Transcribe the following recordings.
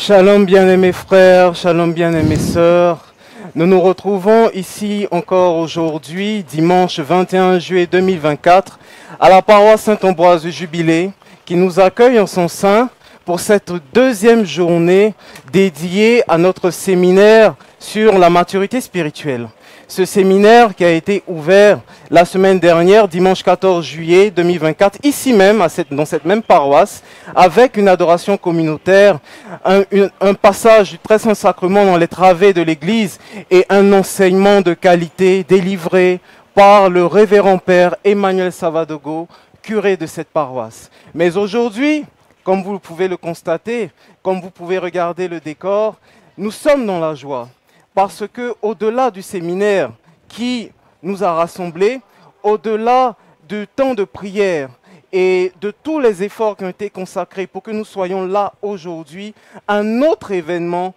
Shalom bien-aimés frères, shalom bien-aimées sœurs. Nous nous retrouvons ici encore aujourd'hui, dimanche 21 juillet 2024, à la paroisse Saint-Ambroise du Jubilé, qui nous accueille en son sein pour cette deuxième journée dédiée à notre séminaire sur la maturité spirituelle. Ce séminaire qui a été ouvert la semaine dernière, dimanche 14 juillet 2024, ici même, dans cette même paroisse, avec une adoration communautaire, un passage du très saint sacrement dans les travées de l'église et un enseignement de qualité délivré par le révérend père Emmanuel Savadogo, curé de cette paroisse. Mais aujourd'hui, comme vous pouvez le constater, comme vous pouvez regarder le décor, nous sommes dans la joie. Parce que au-delà du séminaire qui nous a rassemblés, au-delà du temps de prière et de tous les efforts qui ont été consacrés pour que nous soyons là aujourd'hui, un autre événement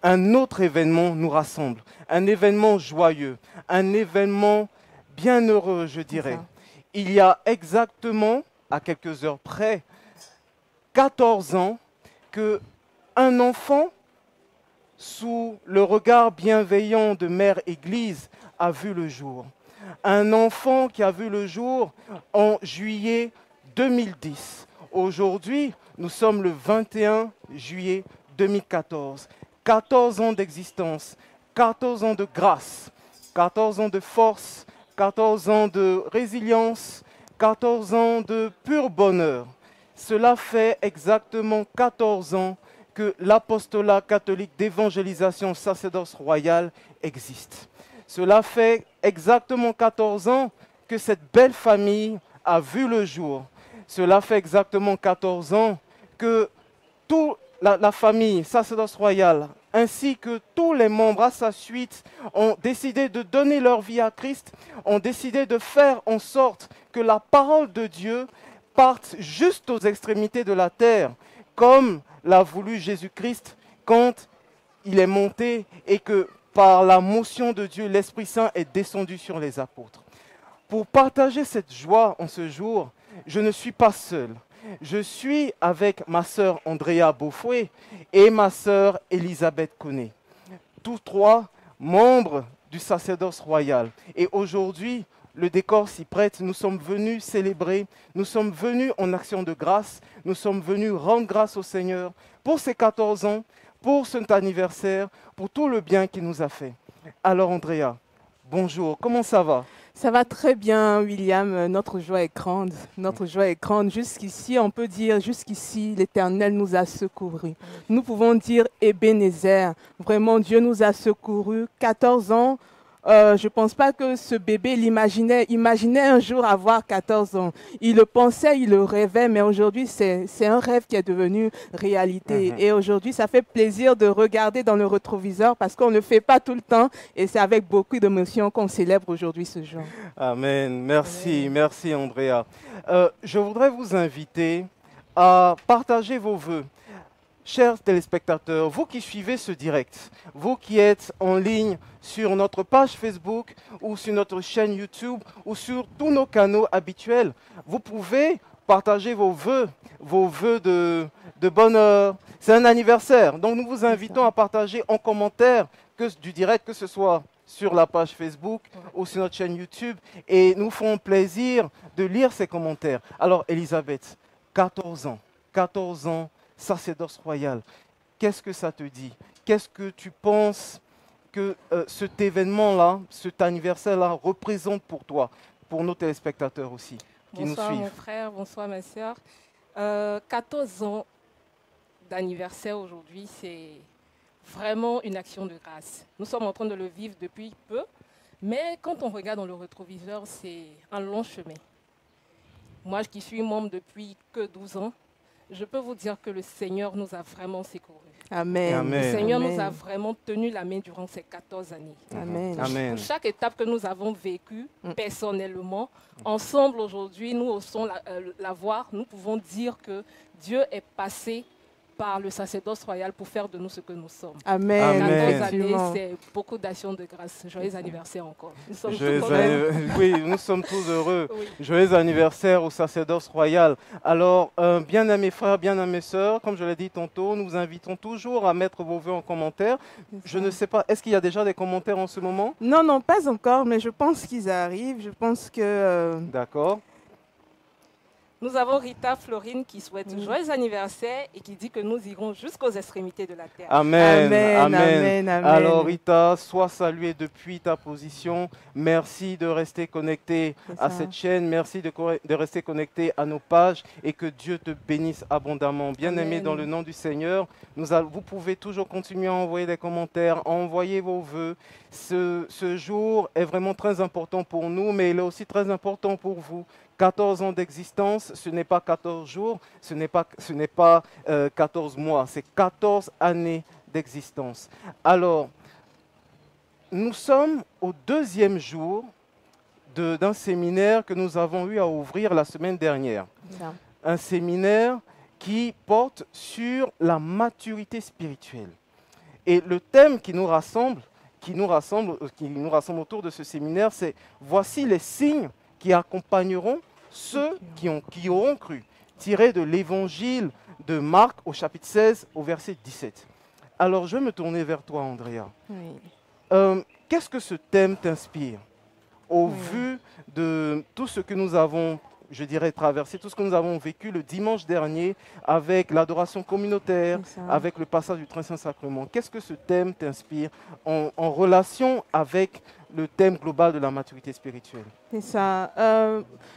nous rassemble. Un événement joyeux, un événement bien heureux, je dirais. Il y a exactement, à quelques heures près, 14 ans, qu'un enfant, sous le regard bienveillant de Mère Église, a vu le jour. Un enfant qui a vu le jour en juillet 2010. Aujourd'hui, nous sommes le 21 juillet 2014. 14 ans d'existence, 14 ans de grâce, 14 ans de force, 14 ans de résilience, 14 ans de pur bonheur. Cela fait exactement 14 ans que l'apostolat catholique d'évangélisation sacerdoce royal existe. Cela fait exactement 14 ans que cette belle famille a vu le jour. Cela fait exactement 14 ans que toute la famille sacerdoce royale ainsi que tous les membres à sa suite ont décidé de donner leur vie à Christ, ont décidé de faire en sorte que la parole de Dieu parte juste aux extrémités de la terre, comme l'a voulu Jésus-Christ quand il est monté et que par la motion de Dieu, l'Esprit Saint est descendu sur les apôtres. Pour partager cette joie en ce jour, je ne suis pas seul. Je suis avec ma sœur Andrea Beaufouet et ma sœur Elisabeth Koné, tous trois membres du sacerdoce royal. Et aujourd'hui, le décor s'y prête, nous sommes venus célébrer, nous sommes venus en action de grâce, nous sommes venus rendre grâce au Seigneur pour ces 14 ans, pour cet anniversaire, pour tout le bien qu'il nous a fait. Alors Andrea, bonjour, comment ça va? Ça va très bien, William. Notre joie est grande. Notre joie est grande. Jusqu'ici, on peut dire, jusqu'ici, l'Éternel nous a secourus. Nous pouvons dire Ebenezer. Vraiment, Dieu nous a secourus. 14 ans. Je ne pense pas que ce bébé l'imaginait un jour avoir 14 ans. Il le pensait, il le rêvait, mais aujourd'hui, c'est un rêve qui est devenu réalité. Et aujourd'hui, ça fait plaisir de regarder dans le rétroviseur parce qu'on ne le fait pas tout le temps et c'est avec beaucoup d'émotion qu'on célèbre aujourd'hui ce jour. Amen. Merci, Amen. Merci Andrea. Je voudrais vous inviter à partager vos vœux. Chers téléspectateurs, vous qui suivez ce direct, vous qui êtes en ligne sur notre page Facebook ou sur notre chaîne YouTube ou sur tous nos canaux habituels, vous pouvez partager vos vœux de bonheur. C'est un anniversaire, donc nous vous invitons à partager en commentaire du direct, que ce soit sur la page Facebook ou sur notre chaîne YouTube, et nous ferons plaisir de lire ces commentaires. Alors Elisabeth, 14 ans, sacerdoce royal, qu'est-ce que ça te dit? Qu'est-ce que tu penses que cet événement-là, cet anniversaire-là représente pour toi, pour nos téléspectateurs aussi qui nous suivent? Bonsoir mon frère, bonsoir ma sœur. 14 ans d'anniversaire aujourd'hui, c'est vraiment une action de grâce. Nous sommes en train de le vivre depuis peu, mais quand on regarde dans le rétroviseur, c'est un long chemin. Moi qui suis membre depuis que 12 ans, je peux vous dire que le Seigneur nous a vraiment secourus. Amen. Amen. Le Seigneur Amen. nous a vraiment tenu la main durant ces 14 années. Amen. Amen. Pour chaque étape que nous avons vécue personnellement, ensemble aujourd'hui, nous osons la voir, nous pouvons dire que Dieu est passé par le sacerdoce royal pour faire de nous ce que nous sommes. Amen. 14 années, Effectivement. c'est beaucoup d'actions de grâce. Joyeux anniversaire encore. Nous sommes Joyeux tous heureux. Oui, nous sommes tous heureux. Oui. Joyeux anniversaire au sacerdoce royal. Alors, bien aimés frères, bien aimées sœurs, comme je l'ai dit tantôt, nous vous invitons toujours à mettre vos vœux en commentaire. Je ne sais pas, est-ce qu'il y a déjà des commentaires en ce moment? Non, non, pas encore, mais je pense qu'ils arrivent. Je pense que... D'accord. Nous avons Rita Florine qui souhaite Oui. joyeux anniversaire et qui dit que nous irons jusqu'aux extrémités de la terre. Amen. Amen, amen, amen. Alors Rita, sois saluée depuis ta position. Merci de rester connecté C'est à ça. cette chaîne. Merci de rester connecté à nos pages et que Dieu te bénisse abondamment. Bien-aimé Amen. dans le nom du Seigneur, vous pouvez toujours continuer à envoyer des commentaires, à envoyer vos vœux. Ce jour est vraiment très important pour nous, mais il est aussi très important pour vous. 14 ans d'existence, ce n'est pas 14 jours, ce n'est pas 14 mois, c'est 14 années d'existence. Alors, nous sommes au deuxième jour d'un séminaire que nous avons eu à ouvrir la semaine dernière. Ça. Un séminaire qui porte sur la maturité spirituelle. Et le thème qui nous rassemble autour de ce séminaire, c'est « Voici les signes qui accompagneront ceux qui auront cru », tiré de l'évangile de Marc au chapitre 16 au verset 17. Alors, je vais me tourner vers toi, Andrea. Oui. Qu'est-ce que ce thème t'inspire au Oui. vu de tout ce que nous avons, je dirais, traversé, tout ce que nous avons vécu le dimanche dernier avec l'adoration communautaire, C'est ça. avec le passage du Très-Saint-Sacrement? Qu'est-ce que ce thème t'inspire en relation avec le thème global de la maturité spirituelle? C'est ça.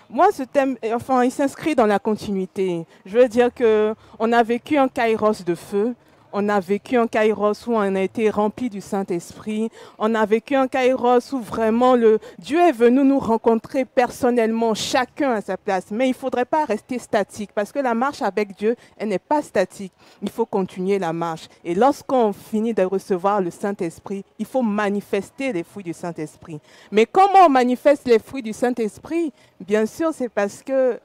Moi, ce thème, enfin, il s'inscrit dans la continuité. Je veux dire qu'on a vécu un kairos de feu. On a vécu un kairos où on a été rempli du Saint-Esprit. On a vécu un kairos où vraiment Dieu est venu nous rencontrer personnellement, chacun à sa place. Mais il ne faudrait pas rester statique parce que la marche avec Dieu, elle n'est pas statique. Il faut continuer la marche. Et lorsqu'on finit de recevoir le Saint-Esprit, il faut manifester les fruits du Saint-Esprit. Mais comment on manifeste les fruits du Saint-Esprit? Bien sûr, c'est parce que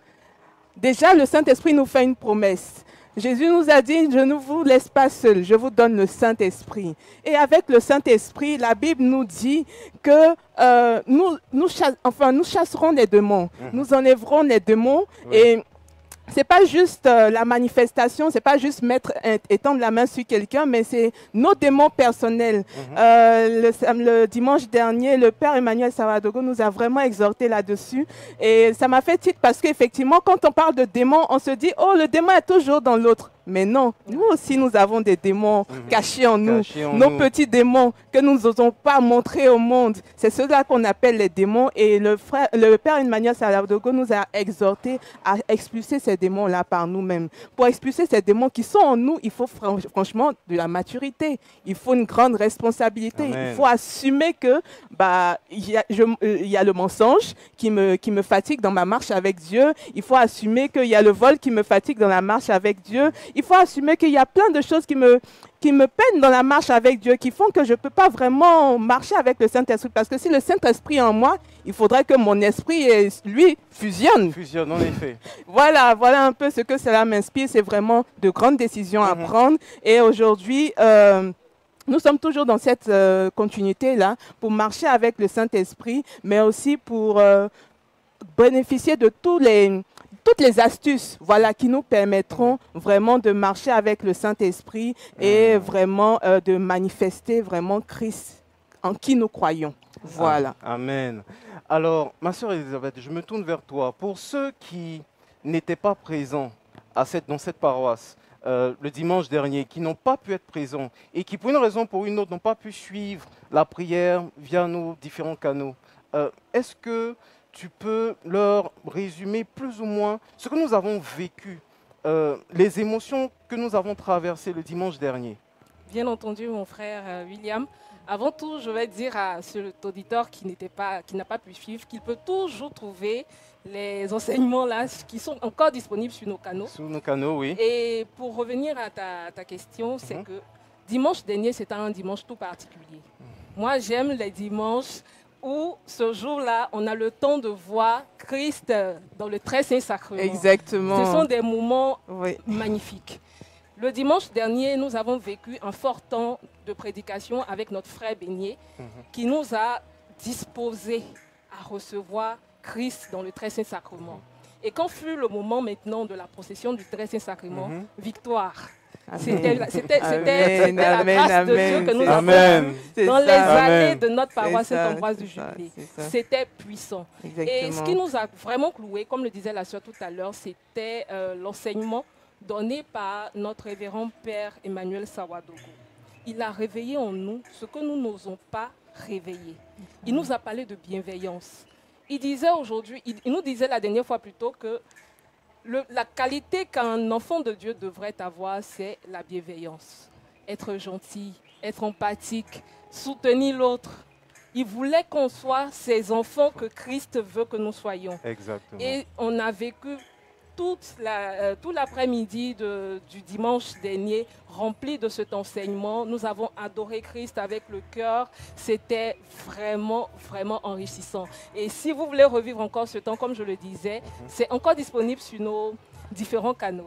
déjà le Saint-Esprit nous fait une promesse. Jésus nous a dit, je ne vous laisse pas seul, je vous donne le Saint-Esprit. Et avec le Saint-Esprit, la Bible nous dit que nous chasserons les démons, nous enlèverons les démons. Oui. Et c'est pas juste la manifestation, c'est pas juste étendre la main sur quelqu'un, mais c'est nos démons personnels. Le dimanche dernier, le Père Emmanuel Saradogo nous a vraiment exhorté là-dessus. Et ça m'a fait titre parce qu'effectivement, quand on parle de démons, on se dit, oh, le démon est toujours dans l'autre. Mais non, nous aussi, nous avons des démons cachés en nous. Cachés en Nos nous. petits démons que nous n'osons pas montrer au monde. C'est ceux-là qu'on appelle les démons. Et le Père Emmanuel Saradogo nous a exhorté à expulser ces démons-là par nous-mêmes. Pour expulser ces démons qui sont en nous, il faut franchement de la maturité. Il faut une grande responsabilité. Amen. Il faut assumer que il y a le mensonge qui me fatigue dans ma marche avec Dieu. Il faut assumer qu'il y a le vol qui me fatigue dans la marche avec Dieu. Il faut assumer qu'il y a plein de choses qui me peinent dans la marche avec Dieu, qui font que je ne peux pas vraiment marcher avec le Saint-Esprit. Parce que si le Saint-Esprit est en moi, il faudrait que mon esprit, lui, fusionne. Fusionne, en effet. Voilà un peu ce que cela m'inspire. C'est vraiment de grandes décisions à prendre. Et aujourd'hui, nous sommes toujours dans cette continuité-là pour marcher avec le Saint-Esprit, mais aussi pour bénéficier de toutes les astuces, voilà, qui nous permettront vraiment de marcher avec le Saint-Esprit et vraiment de manifester vraiment Christ en qui nous croyons. Voilà. Amen. Alors, ma sœur Elisabeth, je me tourne vers toi. Pour ceux qui n'étaient pas présents dans cette paroisse le dimanche dernier, qui n'ont pas pu être présents et qui, pour une raison ou pour une autre, n'ont pas pu suivre la prière via nos différents canaux, est-ce que tu peux leur résumer plus ou moins ce que nous avons vécu, les émotions que nous avons traversées le dimanche dernier? Bien entendu, mon frère William. Avant tout, je vais dire à cet auditeur qui n'a pas pu suivre qu'il peut toujours trouver les enseignements là qui sont encore disponibles sur nos canaux. Sur nos canaux, oui. Et pour revenir à ta question, c'est que dimanche dernier, c'était un dimanche tout particulier. Moi, j'aime les dimanches où ce jour-là, on a le temps de voir Christ dans le Très Saint Sacrement. Exactement. Ce sont des moments Oui. magnifiques. Le dimanche dernier, nous avons vécu un fort temps de prédication avec notre frère Beignet qui nous a disposés à recevoir Christ dans le très saint sacrement. Et quand fut le moment maintenant de la procession du très saint sacrement, victoire. C'était la grâce de Dieu que nous avons eue dans les années de notre paroisse Saint-Ambroise du Jubilé. C'était puissant. Et ce qui nous a vraiment cloué, comme le disait la sœur tout à l'heure, c'était l'enseignement donné par notre révérend Père Emmanuel Sawadogo. Il a réveillé en nous ce que nous n'osons pas réveiller. Il nous a parlé de bienveillance. Il disait aujourd'hui, il nous disait la dernière fois plutôt que la qualité qu'un enfant de Dieu devrait avoir, c'est la bienveillance. Être gentil, être empathique, soutenir l'autre. Il voulait qu'on soit ces enfants que Christ veut que nous soyons. Exactement. Et on a vécu tout l'après-midi du dimanche dernier rempli de cet enseignement. Nous avons adoré Christ avec le cœur. C'était vraiment, vraiment enrichissant. Et si vous voulez revivre encore ce temps, comme je le disais, c'est encore disponible sur nos différents canaux.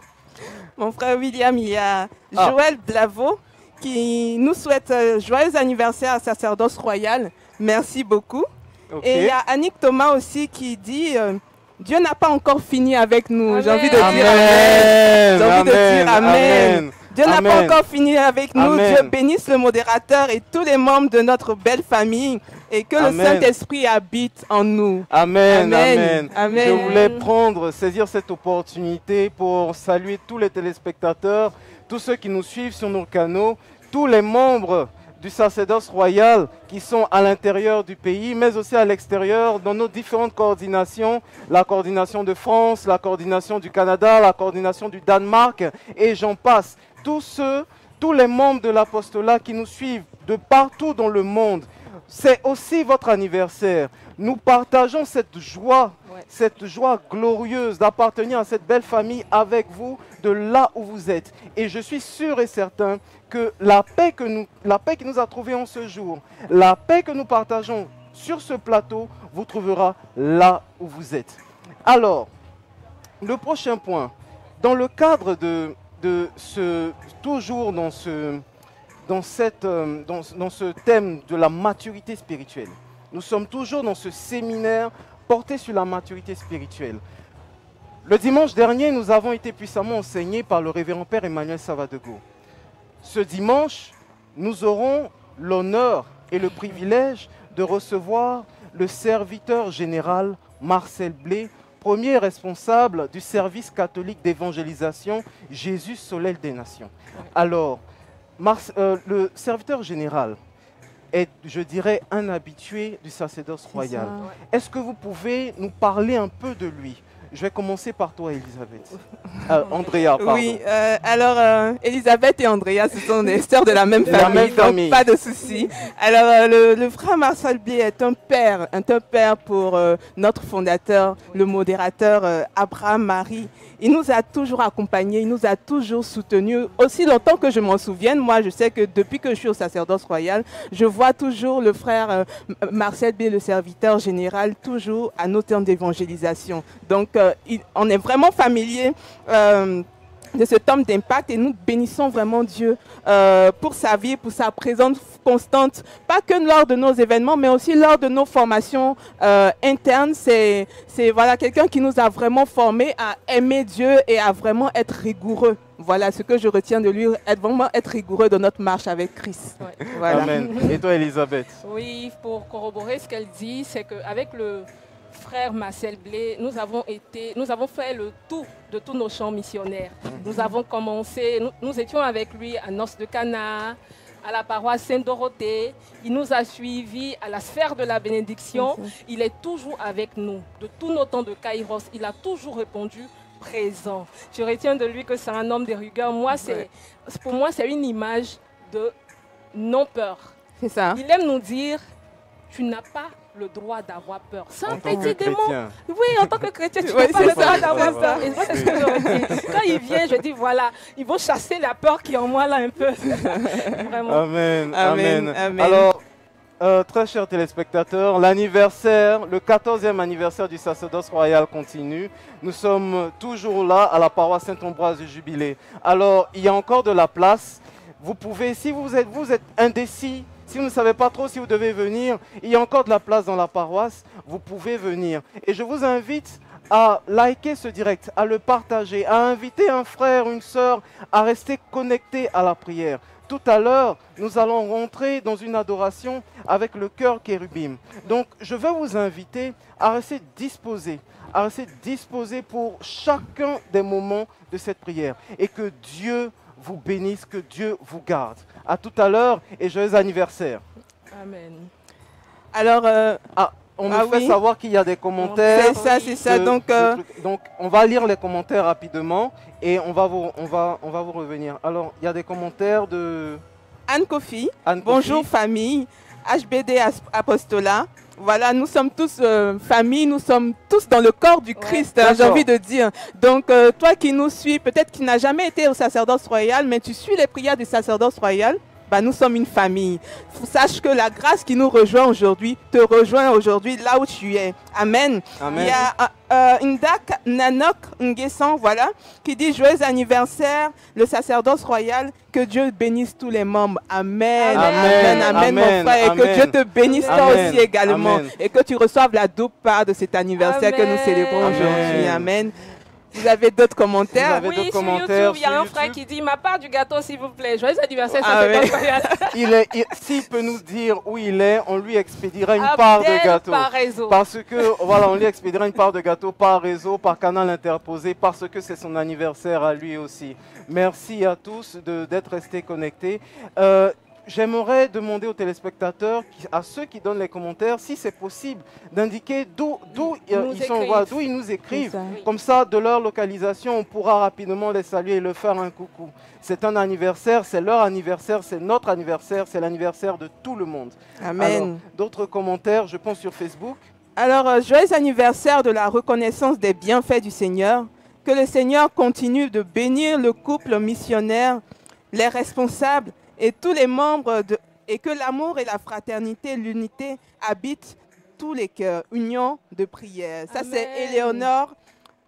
Mon frère William, il y a Joël Blavo qui nous souhaite joyeux anniversaire à Sacerdoce Royal. Merci beaucoup. Okay. Et il y a Annick Thomas aussi qui dit... Dieu n'a pas encore fini avec nous. J'ai envie de dire Amen. J'ai envie de dire Amen. Dieu n'a pas encore fini avec nous. Amen. Dieu bénisse le modérateur et tous les membres de notre belle famille et que le Saint-Esprit habite en nous. Amen. Amen. Amen. Je voulais saisir cette opportunité pour saluer tous les téléspectateurs, tous ceux qui nous suivent sur nos canaux, tous les membres du sacerdoce royal qui sont à l'intérieur du pays, mais aussi à l'extérieur, dans nos différentes coordinations, la coordination de France, la coordination du Canada, la coordination du Danemark, et j'en passe. Tous les membres de l'apostolat qui nous suivent de partout dans le monde, c'est aussi votre anniversaire. Nous partageons cette joie glorieuse d'appartenir à cette belle famille avec vous, de là où vous êtes. Et je suis sûr et certain que la paix qui nous a trouvés en ce jour, la paix que nous partageons sur ce plateau, vous trouvera là où vous êtes. Alors, le prochain point, dans le cadre toujours dans ce thème de la maturité spirituelle, nous sommes toujours dans ce séminaire porté sur la maturité spirituelle. Le dimanche dernier, nous avons été puissamment enseignés par le révérend Père Emmanuel Sawadogo. Ce dimanche, nous aurons l'honneur et le privilège de recevoir le serviteur général Marcel Blé, premier responsable du service catholique d'évangélisation Jésus Soleil des Nations. Alors, le serviteur général est, je dirais, un habitué du sacerdoce royal. Est-ce que vous pouvez nous parler un peu de lui? Je vais commencer par toi, Elisabeth. Andrea, pardon. Oui, alors Elisabeth et Andrea, ce sont des sœurs de la même famille, donc pas de souci. Alors, le frère Marcel Blé est un père pour notre fondateur, le modérateur Abraham Marie. Il nous a toujours accompagnés, il nous a toujours soutenus. Aussi longtemps que je m'en souvienne, moi, je sais que depuis que je suis au sacerdoce royal, je vois toujours le frère Marcel Blé, le serviteur général, toujours à nos temps d'évangélisation. Donc, on est vraiment familier de cet homme d'impact et nous bénissons vraiment Dieu pour sa vie, pour sa présence constante, pas que lors de nos événements, mais aussi lors de nos formations internes. C'est voilà, quelqu'un qui nous a vraiment formés à aimer Dieu et à vraiment être rigoureux. Voilà ce que je retiens de lui, vraiment être rigoureux dans notre marche avec Christ. Ouais. Voilà. Amen. Et toi, Elisabeth? Oui, pour corroborer ce qu'elle dit, c'est qu'avec le frère Marcel Blé, nous avons fait le tour de tous nos champs missionnaires. Nous avons commencé, nous étions avec lui à Noce de Cana, à la paroisse Sainte-Dorothée. Il nous a suivis à la sphère de la bénédiction. Il est toujours avec nous. De tous nos temps de Kairos, il a toujours répondu présent. Je retiens de lui que c'est un homme de rigueur. Pour moi, c'est une image de non-peur. C'est ça. Il aime nous dire, tu n'as pas le droit d'avoir peur. C'est un petit démon. Oui, en tant que chrétien, tu n'as pas le droit d'avoir peur. Et moi, c'est ce que je retiens. Quand il vient, je dis, voilà, il faut chasser la peur qui est en moi là un peu. Vraiment. Amen. Amen. Amen. Alors, Très chers téléspectateurs, l'anniversaire, le 14e anniversaire du sacerdoce royal continue. Nous sommes toujours là à la paroisse Saint-Ambroise du Jubilé. Alors, il y a encore de la place. Vous pouvez, si vous êtes indécis, si vous ne savez pas trop si vous devez venir, il y a encore de la place dans la paroisse, vous pouvez venir. Et je vous invite à liker ce direct, à le partager, à inviter un frère, une sœur, à rester connecté à la prière. Tout à l'heure, nous allons rentrer dans une adoration avec le chœur Kérubim. Donc, je veux vous inviter à rester disposés pour chacun des moments de cette prière. Et que Dieu vous bénisse, que Dieu vous garde. À tout à l'heure et joyeux anniversaire. Amen. Alors, on me fait savoir qu'il y a des commentaires. C'est ça. Donc, on va lire les commentaires rapidement et on va vous revenir. Alors, il y a des commentaires de Anne Kofi. Bonjour famille, HBD Apostolat. Voilà, nous sommes tous famille, nous sommes tous dans le corps du Christ, j'ai envie de dire. Donc, toi qui nous suis, peut-être qui n'as jamais été au sacerdoce royal, mais tu suis les prières du sacerdoce royal, bah, nous sommes une famille. Sache que la grâce qui nous rejoint aujourd'hui, te rejoint aujourd'hui là où tu es. Amen. Amen. Il y a Ndak Nanok Nguessan, voilà, qui dit joyeux anniversaire, le sacerdoce royal, que Dieu bénisse tous les membres. Amen. Amen. Amen, mon frère. Et que Dieu te bénisse toi aussi également. Amen. Et que tu reçoives la double part de cet anniversaire que nous célébrons aujourd'hui. Amen. Vous avez d'autres commentaires? Oui, sur YouTube, il y a un frère qui dit ma part du gâteau, s'il vous plaît. Joyeux anniversaire, S'il peut nous dire où il est, on lui expédiera une part de gâteau. Par réseau. Parce que, voilà, on lui expédiera une part de gâteau par réseau, par canal interposé, parce que c'est son anniversaire à lui aussi. Merci à tous d'être restés connectés. J'aimerais demander aux téléspectateurs, à ceux qui donnent les commentaires, si c'est possible, d'indiquer d'où ils nous écrivent. Comme ça, de leur localisation, on pourra rapidement les saluer et leur faire un coucou. C'est un anniversaire, c'est leur anniversaire, c'est notre anniversaire, c'est l'anniversaire de tout le monde. Amen. D'autres commentaires, je pense sur Facebook. Alors, joyeux anniversaire de la reconnaissance des bienfaits du Seigneur. Que le Seigneur continue de bénir le couple missionnaire, les responsables, et tous les membres, et que l'amour et la fraternité, l'unité habitent tous les cœurs. Union de prière. Ça, c'est Éléonore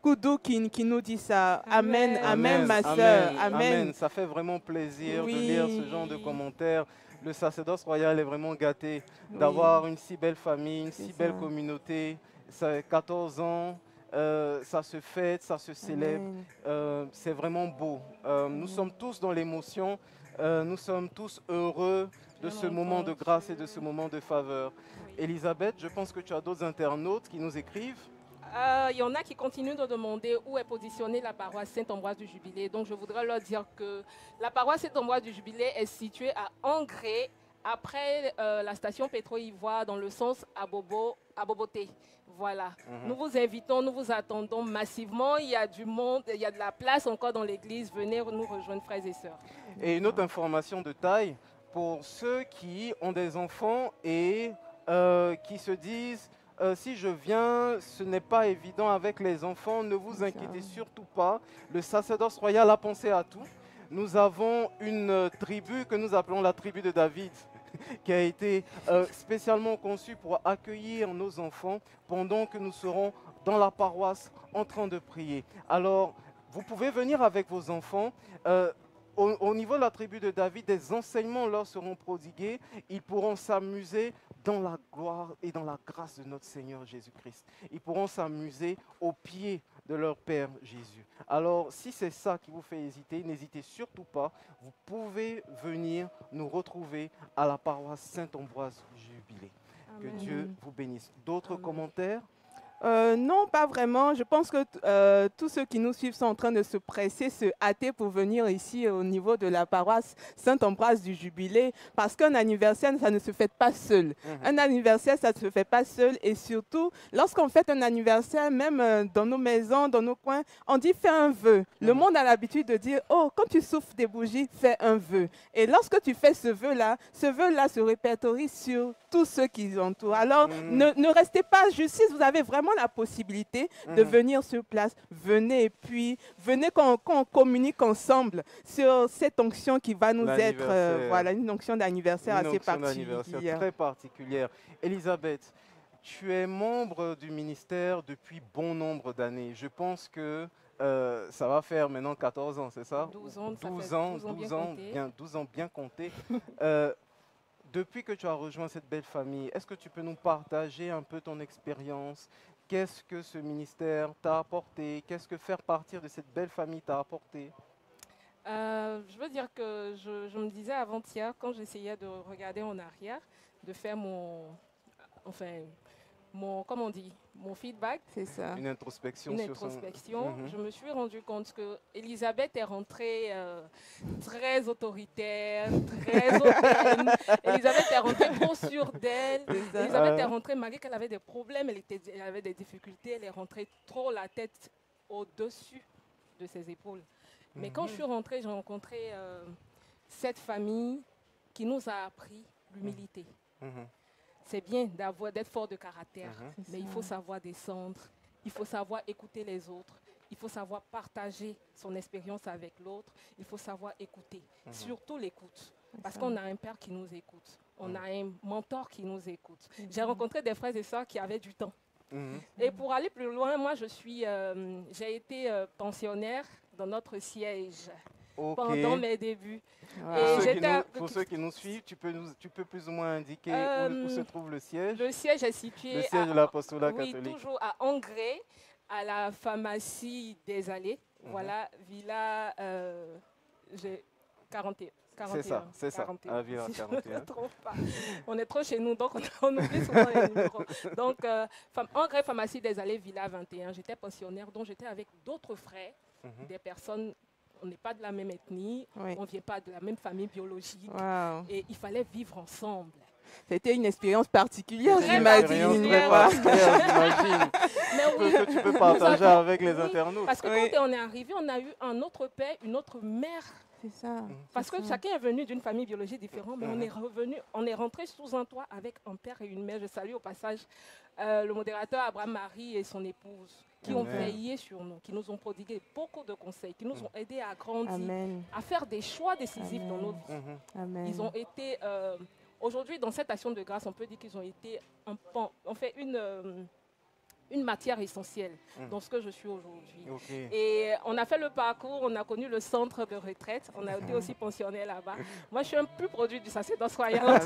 Koudou qui nous dit ça. Amen, amen, ma soeur. Amen. Ça fait vraiment plaisir de lire ce genre de commentaires. Le sacerdoce royal est vraiment gâté d'avoir une si belle famille, une si belle communauté. Ça, 14 ans. Ça se fête, ça se célèbre. C'est vraiment beau. Nous sommes tous dans l'émotion. Nous sommes tous heureux de ce moment de grâce et de ce moment de faveur. Elisabeth, je pense que tu as d'autres internautes qui nous écrivent. Il y en a qui continuent de demander où est positionnée la paroisse Saint-Ambroise du Jubilé. Donc je voudrais leur dire que la paroisse Saint-Ambroise du Jubilé est située à Angré, après la station Pétro-Ivoire, dans le sens à Boboté. Voilà. Nous vous invitons, nous vous attendons massivement. Il y a du monde, il y a de la place encore dans l'église. Venez nous rejoindre, frères et sœurs. Et une autre information de taille, pour ceux qui ont des enfants et qui se disent si je viens, ce n'est pas évident avec les enfants, ne vous inquiétez surtout pas. Le sacerdoce royal a pensé à tout. Nous avons une tribu que nous appelons la tribu de David, qui a été spécialement conçue pour accueillir nos enfants pendant que nous serons dans la paroisse en train de prier. Alors, vous pouvez venir avec vos enfants. Au niveau de la tribu de David, des enseignements leur seront prodigués. Ils pourront s'amuser dans la gloire et dans la grâce de notre Seigneur Jésus-Christ. Ils pourront s'amuser aux pieds de leur Père Jésus. Alors, si c'est ça qui vous fait hésiter, n'hésitez surtout pas. Vous pouvez venir nous retrouver à la paroisse Saint-Ambroise Jubilé. Que Dieu vous bénisse. D'autres commentaires ? Non, pas vraiment. Je pense que tous ceux qui nous suivent sont en train de se presser, se hâter pour venir ici au niveau de la paroisse Saint-Ambroise du Jubilé, parce qu'un anniversaire, ça ne se fait pas seul. Un anniversaire, ça ne se fait pas seul. Et surtout, lorsqu'on fête un anniversaire, même dans nos maisons, dans nos coins, on dit fais un vœu. Le monde a l'habitude de dire, oh, quand tu souffles des bougies, fais un vœu. Et lorsque tu fais ce vœu-là se répertorie sur tous ceux qui entourent. Alors, ne restez pas juste si vous avez vraiment vraiment la possibilité de venir sur place. Venez et puis venez qu'on communique ensemble sur cette onction qui va nous être voilà, une onction d'anniversaire assez particulière. Très particulière. Elisabeth, tu es membre du ministère depuis bon nombre d'années. Je pense que ça va faire maintenant 14 ans, c'est ça? 12 ans, 12 ans bien comptés. Depuis que tu as rejoint cette belle famille, est-ce que tu peux nous partager un peu ton expérience? Qu'est-ce que ce ministère t'a apporté? Qu'est-ce que faire partir de cette belle famille t'a apporté? Je veux dire que je me disais avant-hier, quand j'essayais de regarder en arrière, de faire comment on dit, mon feedback. C'est ça. Une introspection. Je me suis rendu compte que Elisabeth est rentrée très autoritaire, très hautaine. Elisabeth est rentrée trop sûre d'elle. Elisabeth est rentrée, malgré qu'elle avait des problèmes, elle avait des difficultés, elle est rentrée trop la tête au-dessus de ses épaules. Mais quand je suis rentrée, j'ai rencontré cette famille qui nous a appris l'humilité. C'est bien d'être fort de caractère, mais il faut savoir descendre, il faut savoir écouter les autres, il faut savoir partager son expérience avec l'autre, il faut savoir écouter, surtout l'écoute, parce qu'on a un père qui nous écoute, on a un mentor qui nous écoute. J'ai rencontré des frères et sœurs qui avaient du temps. Et pour aller plus loin, moi j'ai été pensionnaire dans notre siège. Pendant mes débuts. Pour ceux qui nous suivent, tu peux plus ou moins indiquer où se trouve le siège? Le siège est situé le siège de l'apostolat catholique. Oui, toujours à Angré, à la pharmacie des Allées. Voilà, Villa 41. C'est ça, à Villa 41. On est trop chez nous, donc on oublie souvent les numéros. Donc, Angré, pharmacie des Allées, Villa 21. J'étais pensionnaire, donc j'étais avec d'autres frères, des personnes. On n'est pas de la même ethnie, on ne vient pas de la même famille biologique. Et il fallait vivre ensemble. C'était une expérience particulière, j'imagine. Que tu peux partager avec les internautes. Parce que quand on est arrivé, on a eu un autre père, une autre mère. C'est ça. Parce que chacun est venu d'une famille biologique différente, mais on est rentré sous un toit avec un père et une mère. Je salue au passage le modérateur Abraham Marie et son épouse, qui ont veillé sur nous, qui nous ont prodigué beaucoup de conseils, qui nous ont aidés à grandir, à faire des choix décisifs dans nos vies. Ils ont été, aujourd'hui, dans cette action de grâce, on peut dire qu'ils ont été une matière essentielle dans ce que je suis aujourd'hui. Et on a fait le parcours, on a connu le centre de retraite, on a été aussi pensionnaire là-bas. Moi, je suis un plus produit du sacerdoce royal.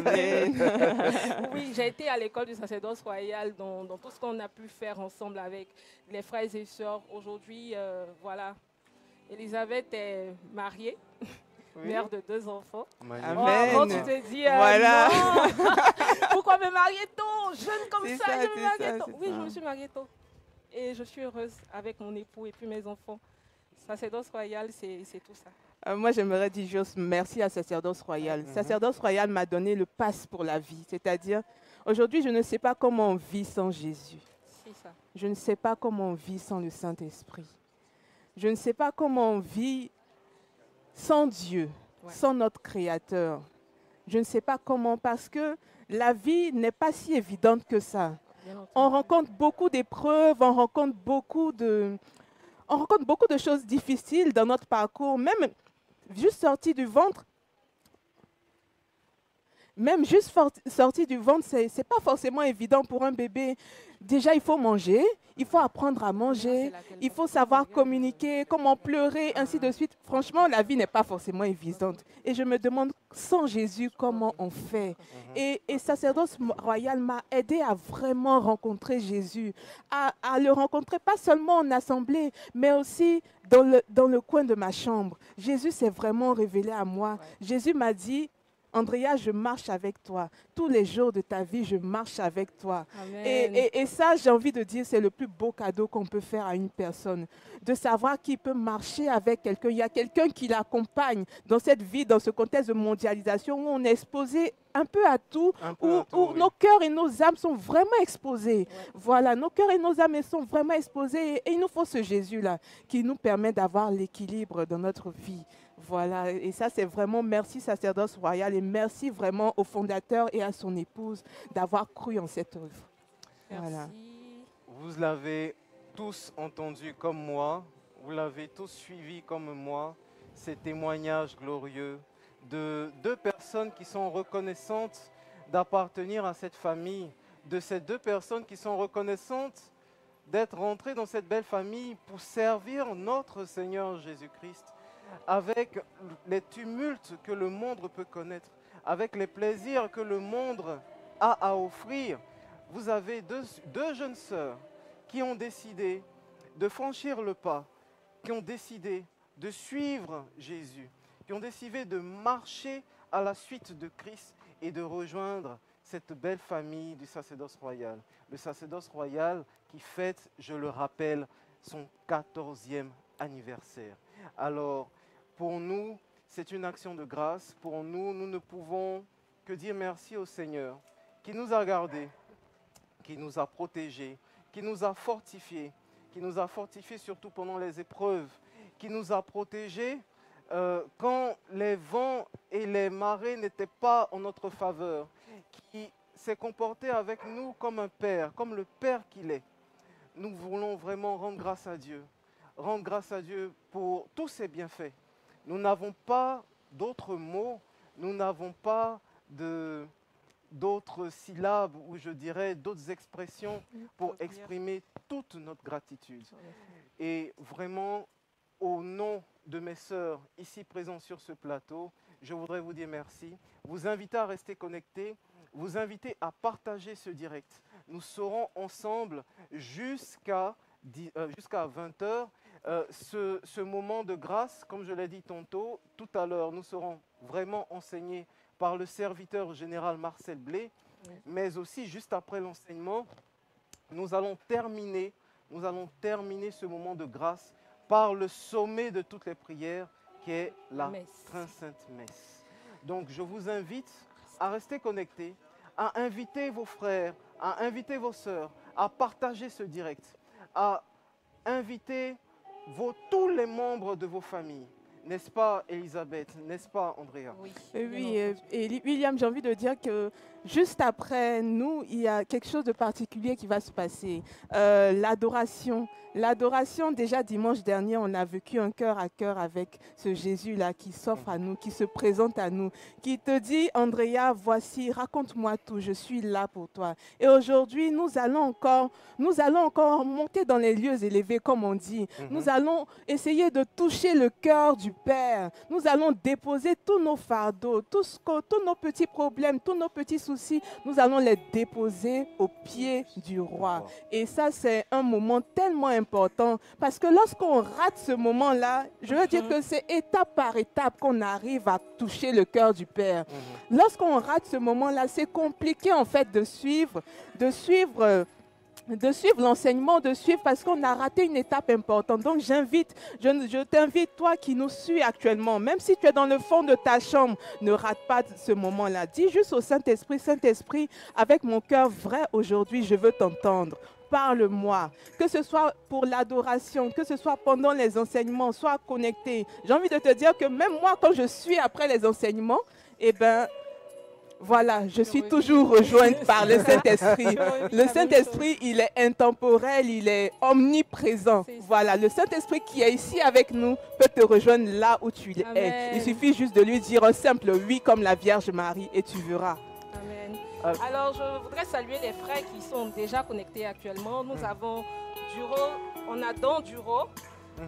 Oui, j'ai été à l'école du sacerdoce royal dans tout ce qu'on a pu faire ensemble avec les frères et sœurs. Aujourd'hui, voilà, Elisabeth est mariée. Mère de 2 enfants. Amen. Quand tu te dis, voilà. Pourquoi me marier tôt, jeune comme ça, je me marier tôt. Oui, je me suis mariée tôt. Et je suis heureuse avec mon époux et puis mes enfants. Sacerdoce royal, c'est tout ça. Moi, j'aimerais dire juste merci à Sacerdoce royal. Sacerdoce royal m'a donné le pass pour la vie. C'est-à-dire, aujourd'hui, je ne sais pas comment on vit sans Jésus. C'est ça. Je ne sais pas comment on vit sans le Saint-Esprit. Je ne sais pas comment on vit sans Dieu, sans notre Créateur. Je ne sais pas comment, parce que la vie n'est pas si évidente que ça. On rencontre beaucoup d'épreuves, on rencontre beaucoup de choses difficiles dans notre parcours, même juste sorti du ventre. Même juste sorti du ventre, c'est pas forcément évident pour un bébé. Déjà, il faut manger, il faut apprendre à manger, il faut savoir communiquer, comment pleurer, ainsi de suite. Franchement, la vie n'est pas forcément évidente. Et je me demande, sans Jésus, comment on fait? Et Sacerdoce royal m'a aidé à vraiment rencontrer Jésus, à le rencontrer pas seulement en assemblée, mais aussi dans le coin de ma chambre. Jésus s'est vraiment révélé à moi. Jésus m'a dit, Andrea, je marche avec toi. Tous les jours de ta vie, je marche avec toi. Et ça, j'ai envie de dire, c'est le plus beau cadeau qu'on peut faire à une personne. De savoir qu'il peut marcher avec quelqu'un. Il y a quelqu'un qui l'accompagne dans cette vie, dans ce contexte de mondialisation où on est exposé un peu à tout, où nos cœurs et nos âmes sont vraiment exposés. Voilà, nos cœurs et nos âmes sont vraiment exposés. Et il nous faut ce Jésus-là qui nous permet d'avoir l'équilibre dans notre vie. Voilà, et ça c'est vraiment merci Sacerdoce royal et merci vraiment au fondateur et à son épouse d'avoir cru en cette œuvre. Merci. Voilà. Vous l'avez tous entendu comme moi, vous l'avez tous suivi comme moi, ces témoignages glorieux de deux personnes qui sont reconnaissantes d'appartenir à cette famille, de ces deux personnes qui sont reconnaissantes d'être rentrées dans cette belle famille pour servir notre Seigneur Jésus-Christ, avec les tumultes que le monde peut connaître, avec les plaisirs que le monde a à offrir. Vous avez deux jeunes sœurs qui ont décidé de franchir le pas, qui ont décidé de suivre Jésus, qui ont décidé de marcher à la suite de Christ et de rejoindre cette belle famille du sacerdoce royal. Le sacerdoce royal qui fête, je le rappelle, son 14e anniversaire. Alors, pour nous, c'est une action de grâce. Pour nous, nous ne pouvons que dire merci au Seigneur qui nous a gardés, qui nous a protégés, qui nous a fortifiés surtout pendant les épreuves, qui nous a protégés quand les vents et les marées n'étaient pas en notre faveur, qui s'est comporté avec nous comme un père, comme le père qu'il est. Nous voulons vraiment rendre grâce à Dieu pour tous ses bienfaits. Nous n'avons pas d'autres mots, nous n'avons pas d'autres syllabes ou je dirais d'autres expressions pour exprimer toute notre gratitude. Et vraiment, au nom de mes sœurs ici présentes sur ce plateau, je voudrais vous dire merci, vous inviter à rester connectés, vous inviter à partager ce direct. Nous serons ensemble jusqu'à 20h. Ce moment de grâce, comme je l'ai dit tantôt, tout à l'heure, nous serons vraiment enseignés par le serviteur général Marcel Blé, mais aussi juste après l'enseignement, nous allons terminer ce moment de grâce par le sommet de toutes les prières qui est la très sainte messe. Donc je vous invite à rester connectés, à inviter vos frères, à inviter vos sœurs, à partager ce direct, à inviter tous les membres de vos familles. N'est-ce pas Elisabeth? N'est-ce pas Andrea? Oui, et William, j'ai envie de dire que juste après nous, il y a quelque chose de particulier qui va se passer. L'adoration. L'adoration, déjà dimanche dernier, on a vécu un cœur à cœur avec ce Jésus-là qui s'offre à nous, qui se présente à nous, qui te dit, Andrea, voici, raconte-moi tout, je suis là pour toi. Et aujourd'hui, nous allons encore monter dans les lieux élevés, comme on dit. Nous allons essayer de toucher le cœur du Père. Nous allons déposer tous nos fardeaux, tous nos petits problèmes, tous nos petits soucis. Nous allons les déposer aux pieds du roi. Et ça, c'est un moment tellement important parce que lorsqu'on rate ce moment-là, je veux dire que c'est étape par étape qu'on arrive à toucher le cœur du Père. Lorsqu'on rate ce moment-là, c'est compliqué en fait de suivre l'enseignement, de suivre parce qu'on a raté une étape importante. Donc je t'invite, toi qui nous suis actuellement, même si tu es dans le fond de ta chambre, ne rate pas ce moment-là. Dis juste au Saint-Esprit, Saint-Esprit, avec mon cœur vrai aujourd'hui, je veux t'entendre. Parle-moi, que ce soit pour l'adoration, que ce soit pendant les enseignements, sois connecté. J'ai envie de te dire que même moi, quand je suis après les enseignements, voilà, je suis toujours rejointe par le Saint-Esprit. Le Saint-Esprit, il est intemporel, il est omniprésent. Voilà, le Saint-Esprit qui est ici avec nous peut te rejoindre là où tu es. Amen. Il suffit juste de lui dire un simple oui comme la Vierge Marie et tu verras. Amen. Alors, je voudrais saluer les frères qui sont déjà connectés actuellement. Nous avons Duro, on a Don Duro.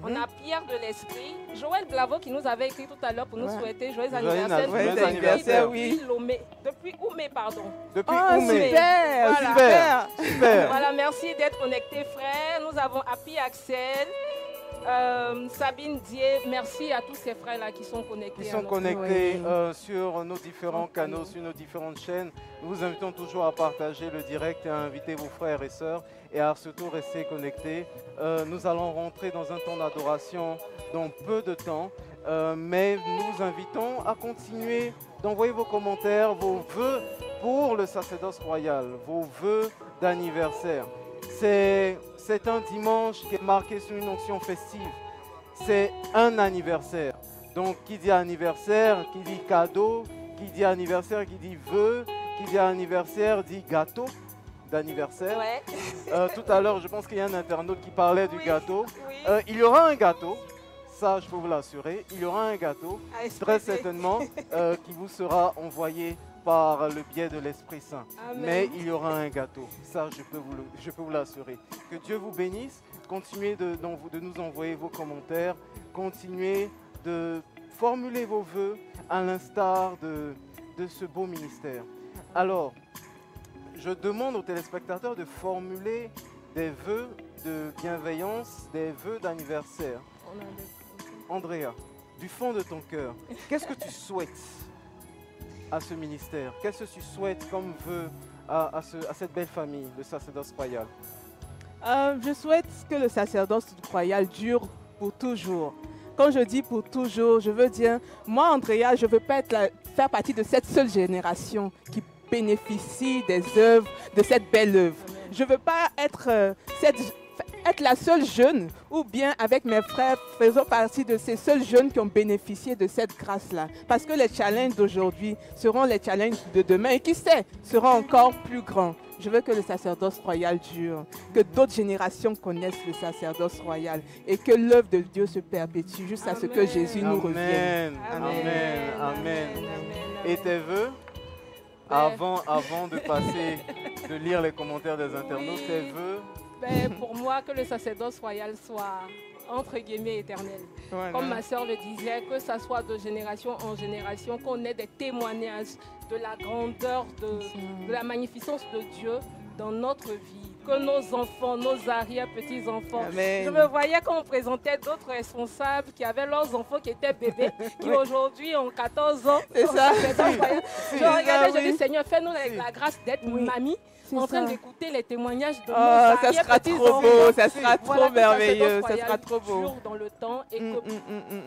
On a Pierre de l'Esprit, Joël Glavo qui nous avait écrit tout à l'heure pour nous souhaiter joyeux anniversaire. Depuis Oumé, pardon. Depuis Oumé. Super. Voilà, merci d'être connectés, frères. Nous avons Happy Axel, Sabine Dier. Merci à tous ces frères-là qui sont connectés. Qui sont connectés sur nos différents canaux, sur nos différentes chaînes. Nous vous invitons toujours à partager le direct et à inviter vos frères et sœurs et à surtout rester connectés. Nous allons rentrer dans un temps d'adoration dans peu de temps, mais nous invitons à continuer d'envoyer vos commentaires, vos vœux pour le sacerdoce royal, vos vœux d'anniversaire. C'est un dimanche qui est marqué sur une onction festive. C'est un anniversaire. Donc, qui dit anniversaire, qui dit cadeau, qui dit anniversaire, qui dit vœu, qui dit anniversaire, dit gâteau. d'anniversaire. Ouais. Tout à l'heure, je pense qu'il y a un internaute qui parlait du Oui, gâteau. oui. Il y aura un gâteau, ça je peux vous l'assurer. Il y aura un gâteau, À très exploser. certainement, qui vous sera envoyé par le biais de l'Esprit Saint. Amen. Mais il y aura un gâteau, ça je peux vous l'assurer. Que Dieu vous bénisse, continuez de nous envoyer vos commentaires, continuez de formuler vos vœux à l'instar de ce beau ministère. Alors, je demande aux téléspectateurs de formuler des vœux de bienveillance, des vœux d'anniversaire. On a des- Andrea, du fond de ton cœur, qu'est-ce que tu souhaites à ce ministère? Qu'est-ce que tu souhaites comme vœu à cette belle famille, le sacerdoce royal? Je souhaite que le sacerdoce royal dure pour toujours. Quand je dis pour toujours, je veux dire, moi, Andrea, je ne veux pas faire partie de cette seule génération qui bénéficie des œuvres, de cette belle œuvre. Je ne veux pas être la seule jeune, ou bien avec mes frères, faisons partie de ces seuls jeunes qui ont bénéficié de cette grâce-là. Parce que les challenges d'aujourd'hui seront les challenges de demain, et qui sait, seront encore plus grands. Je veux que le sacerdoce royal dure, que d'autres générations connaissent le sacerdoce royal et que l'œuvre de Dieu se perpétue jusqu'à ce que Amen. Jésus nous revienne. Amen, amen. Et tes vœux, Ouais. avant de passer, de lire les commentaires des internautes, Oui. tes vœux, Ben, pour moi, que le sacerdoce royal soit entre guillemets éternel. Voilà. Comme ma soeur le disait, que ça soit de génération en génération, qu'on ait des témoignages de la grandeur, de la magnificence de Dieu dans notre vie. Que nos enfants, nos arrière-petits-enfants. Amen. Je me voyais quand on présentait d'autres responsables qui avaient leurs enfants qui étaient bébés, qui aujourd'hui ont 14 ans. C'est ça. Je regardais, je oui. dis, Seigneur, fais-nous la grâce d'être Oui. mamie, C'est en train ça. d'écouter les témoignages de nos Oh, ça sera trop arrière-petits-enfants. beau, ça sera Voilà, trop que merveilleux, sacerdoce ça royal sera trop beau. dure dans le temps et que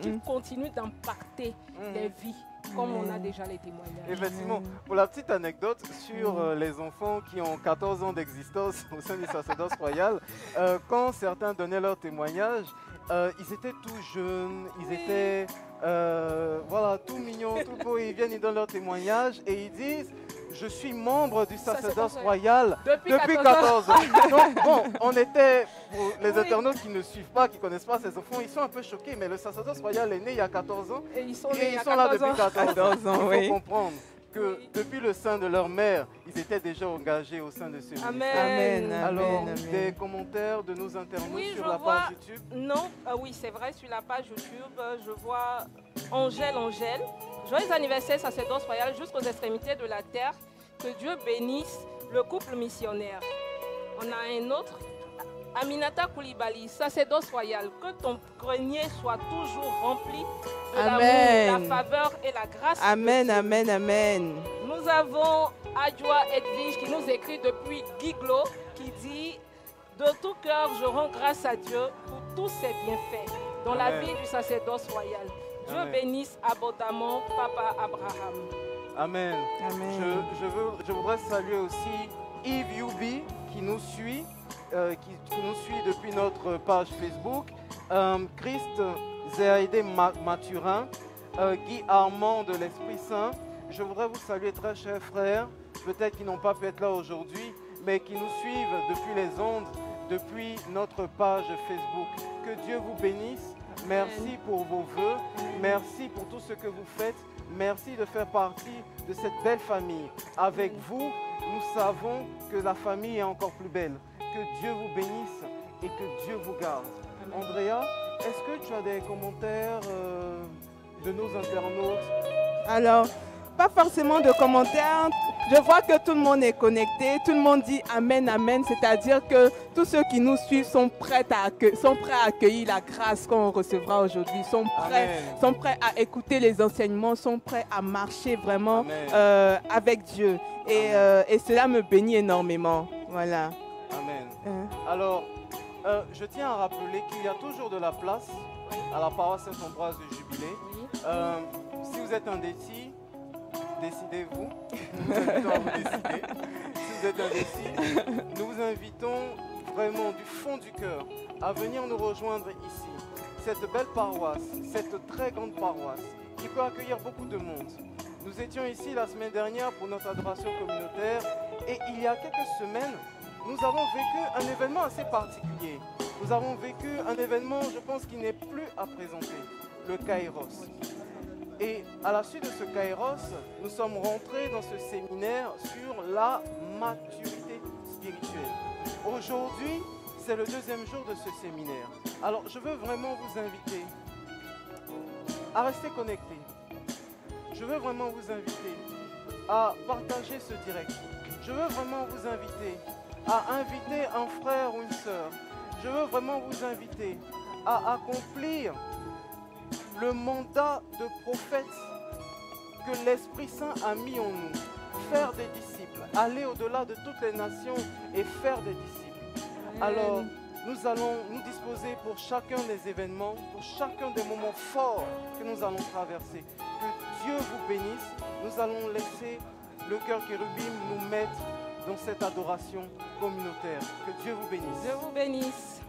tu mm. continues d'impacter des vies comme on a déjà les témoignages. effectivement, pour la petite anecdote sur les enfants qui ont 14 ans d'existence au sein du sacerdoce royal, quand certains donnaient leur témoignage, ils étaient tout jeunes, ils étaient voilà, tout mignons, tout beaux, ils viennent, ils donnent leur témoignage et ils disent je suis membre du sacerdoce royal depuis 14 ans. Donc bon, on était, pour les internautes qui ne suivent pas, qui ne connaissent pas ces enfants, ils sont un peu choqués, mais le sacerdoce royal est né il y a 14 ans. Et ils sont nés Et il y ils a sont là 14 depuis ans. 14 ans. Il faut oui. comprendre que Oui. depuis le sein de leur mère, ils étaient déjà engagés au sein de ce ministère. Amen. Amen. Alors, amen. des commentaires de nos internautes Oui, sur je la vois. page YouTube. Non, oui, c'est vrai, sur la page YouTube, je vois Angèle. Joyeux anniversaire, sacerdoce royal, jusqu'aux extrémités de la terre. Que Dieu bénisse le couple missionnaire. On a un autre, Aminata Koulibaly, sacerdoce royal. Que ton grenier soit toujours rempli de Amen. l'amour, la faveur et la grâce. de Amen, Dieu. amen, amen. Nous avons Adjoa Edwige qui nous écrit depuis Guiglo, qui dit « De tout cœur, je rends grâce à Dieu pour tous ses bienfaits dans la Amen. vie du sacerdoce royal. Dieu Amen. bénisse abondamment Papa Abraham. Amen. Amen. Je voudrais saluer aussi Yves Youbi qui nous suit, qui nous suit depuis notre page Facebook, Christ Zéaïdé Mathurin, Guy Armand de l'Esprit Saint. Je voudrais vous saluer très chers frères, peut-être qui n'ont pas pu être là aujourd'hui, mais qui nous suivent depuis les ondes, depuis notre page Facebook. Que Dieu vous bénisse. Merci pour vos vœux. Merci pour tout ce que vous faites. Merci de faire partie de cette belle famille. Avec vous, nous savons que la famille est encore plus belle. Que Dieu vous bénisse et que Dieu vous garde. Andrea, est-ce que tu as des commentaires de nos internautes? Alors, pas forcément de commentaires. Je vois que tout le monde est connecté. Tout le monde dit Amen, Amen. C'est-à-dire que tous ceux qui nous suivent sont prêts à accueillir la grâce qu'on recevra aujourd'hui. Sont prêts à écouter les enseignements, sont prêts à marcher vraiment avec Dieu. Et cela me bénit énormément. Voilà. Amen. Alors, je tiens à rappeler qu'il y a toujours de la place à la paroisse Saint-Ambroise du Jubilé. Si vous êtes indécis, décidez-vous. Nous vous invitons à vous décider. Si vous êtes indécis, nous vous invitons vraiment du fond du cœur à venir nous rejoindre ici. Cette belle paroisse, cette très grande paroisse qui peut accueillir beaucoup de monde. Nous étions ici la semaine dernière pour notre adoration communautaire et il y a quelques semaines, nous avons vécu un événement assez particulier. Nous avons vécu un événement, je pense, qui n'est plus à présenter, le Kairos. Et à la suite de ce Kairos, nous sommes rentrés dans ce séminaire sur la maturité spirituelle. Aujourd'hui, c'est le deuxième jour de ce séminaire. Alors, je veux vraiment vous inviter à rester connectés. Je veux vraiment vous inviter à partager ce direct. Je veux vraiment vous inviter à inviter un frère ou une sœur. Je veux vraiment vous inviter à accomplir le mandat de prophète que l'Esprit Saint a mis en nous. Faire des disciples, aller au-delà de toutes les nations et faire des disciples. Alors, nous allons nous disposer pour chacun des événements, pour chacun des moments forts que nous allons traverser. Que Dieu vous bénisse. Nous allons laisser le cœur Kérubim nous mettre dans cette adoration communautaire. Que Dieu vous bénisse. Dieu vous bénisse.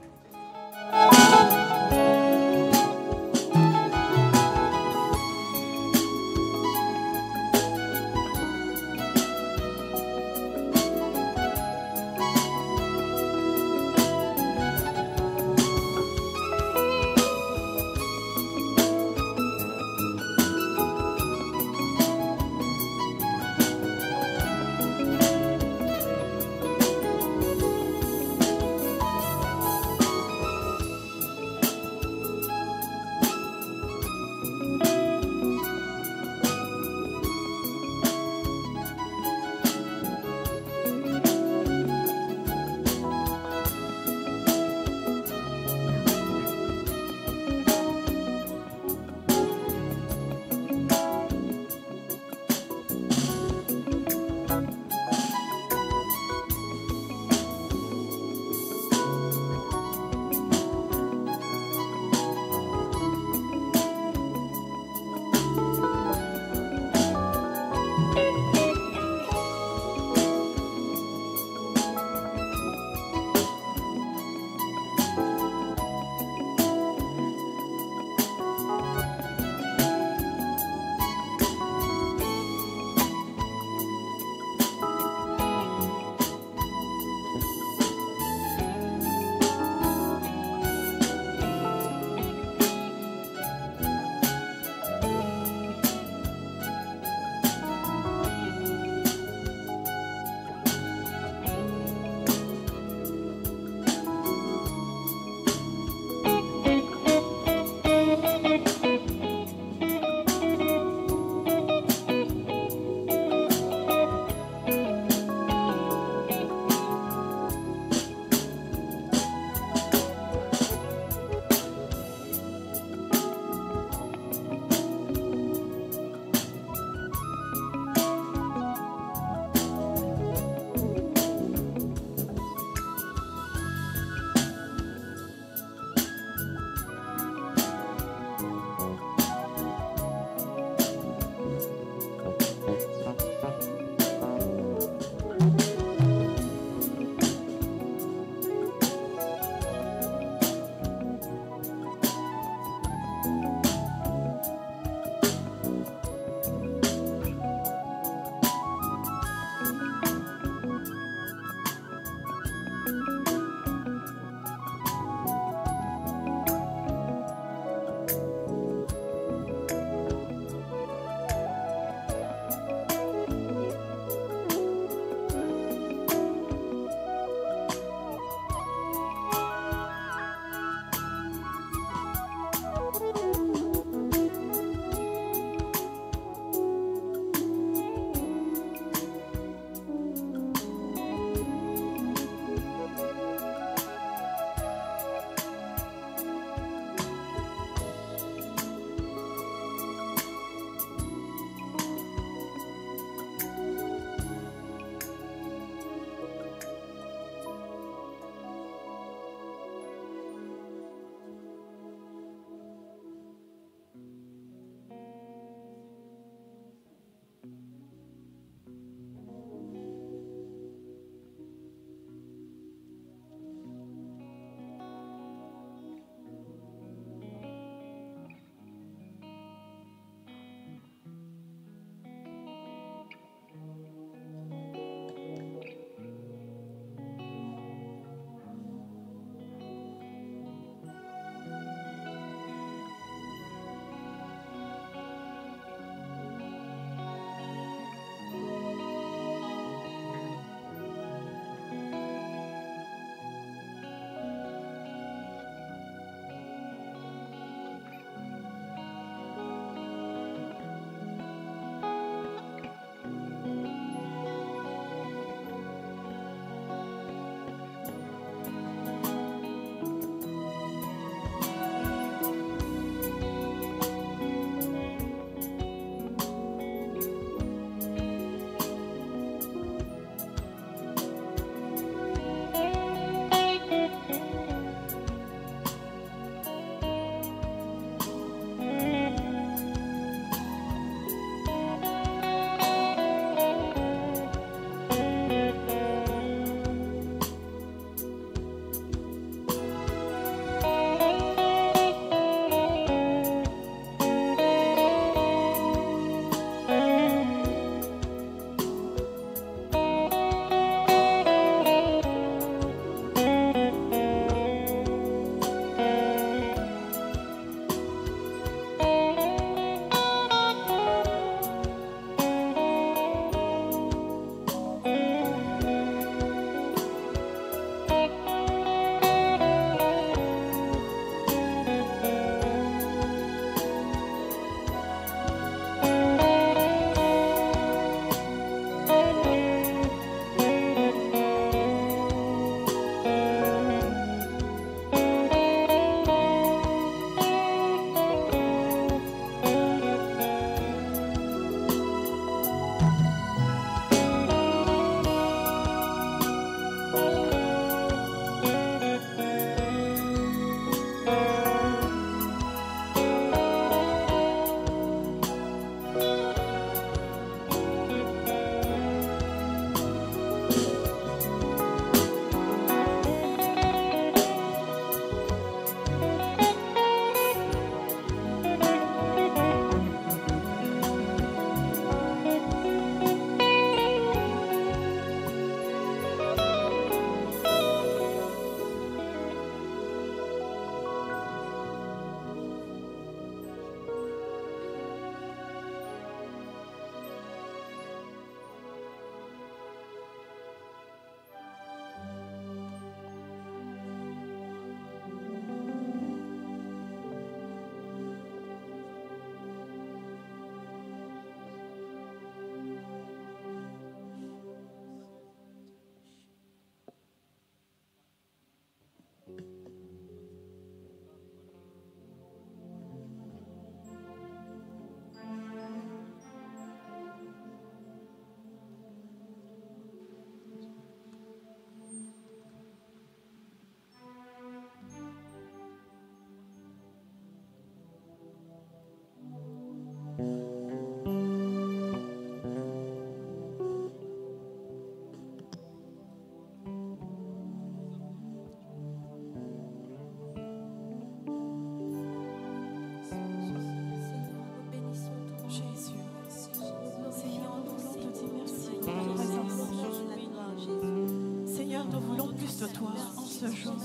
de toi en ce jour. Nous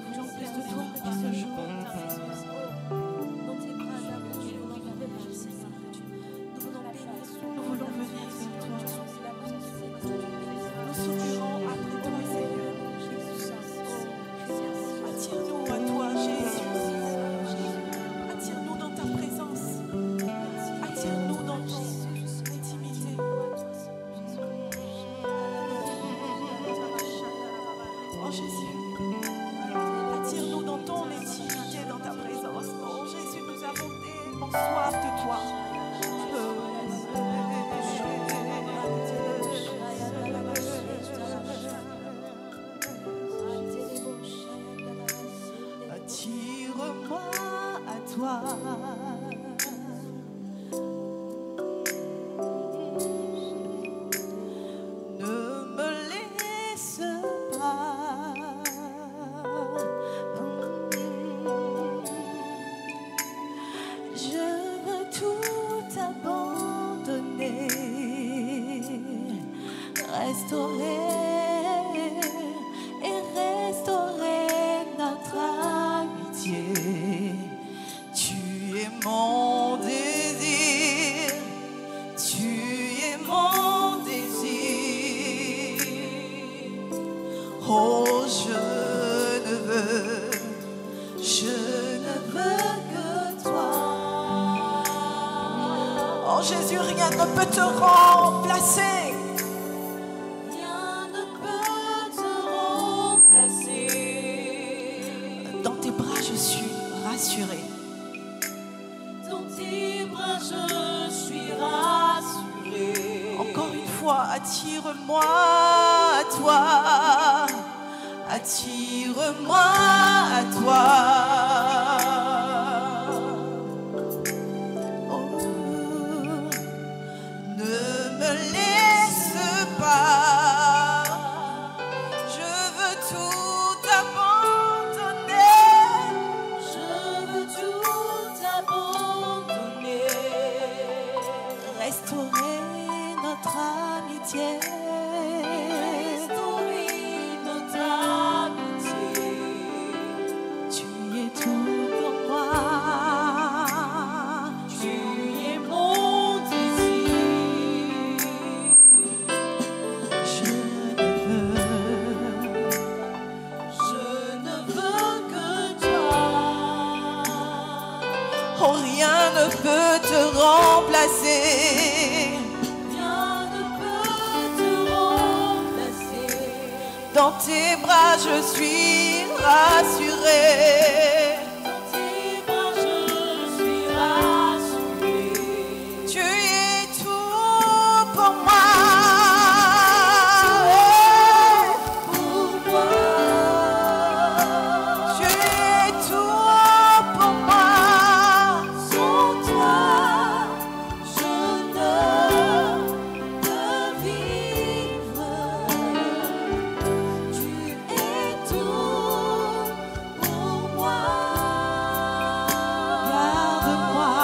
voulons plus de toi en ce jour. Nous voulons venir vers toi. Nous soupirons après toi, Seigneur. Attire-nous à toi, Jésus. Attire-nous dans ta présence. Attire-nous dans ton intimité. Oh Jésus, attire-nous dans ton intimité, dans ta présence. Oh Jésus, nous avons tellement soif de toi. Attire-moi à toi. Ne me laisse pas. Je veux tout abandonner, restaurer et restaurer notre amitié. Tu es mon désir, tu es mon désir. Oh, je ne veux que toi. Oh Jésus, rien ne peut te remplacer. Rien ne peut te remplacer. Dans tes bras, je suis rassurée. Dans tes bras, je suis rassurée. Encore une fois, attire-moi à toi. Attire-moi à toi. Oh, ne me laisse pas. Je veux tout abandonner. Je veux tout abandonner. Restaurer notre amitié. Restaurer notre amitié. Tu es tout pour moi. Tu es mon désir. Je ne veux que toi. Oh, rien ne peut te remplacer. Rien ne peut te remplacer. Dans tes bras, je suis rassurée. Dans tes bras, je suis rassurée. Tu es tout pour moi. Pour moi. Tu es tout pour moi. Sans toi, je ne peux vivre. Tu es tout pour moi. Garde-moi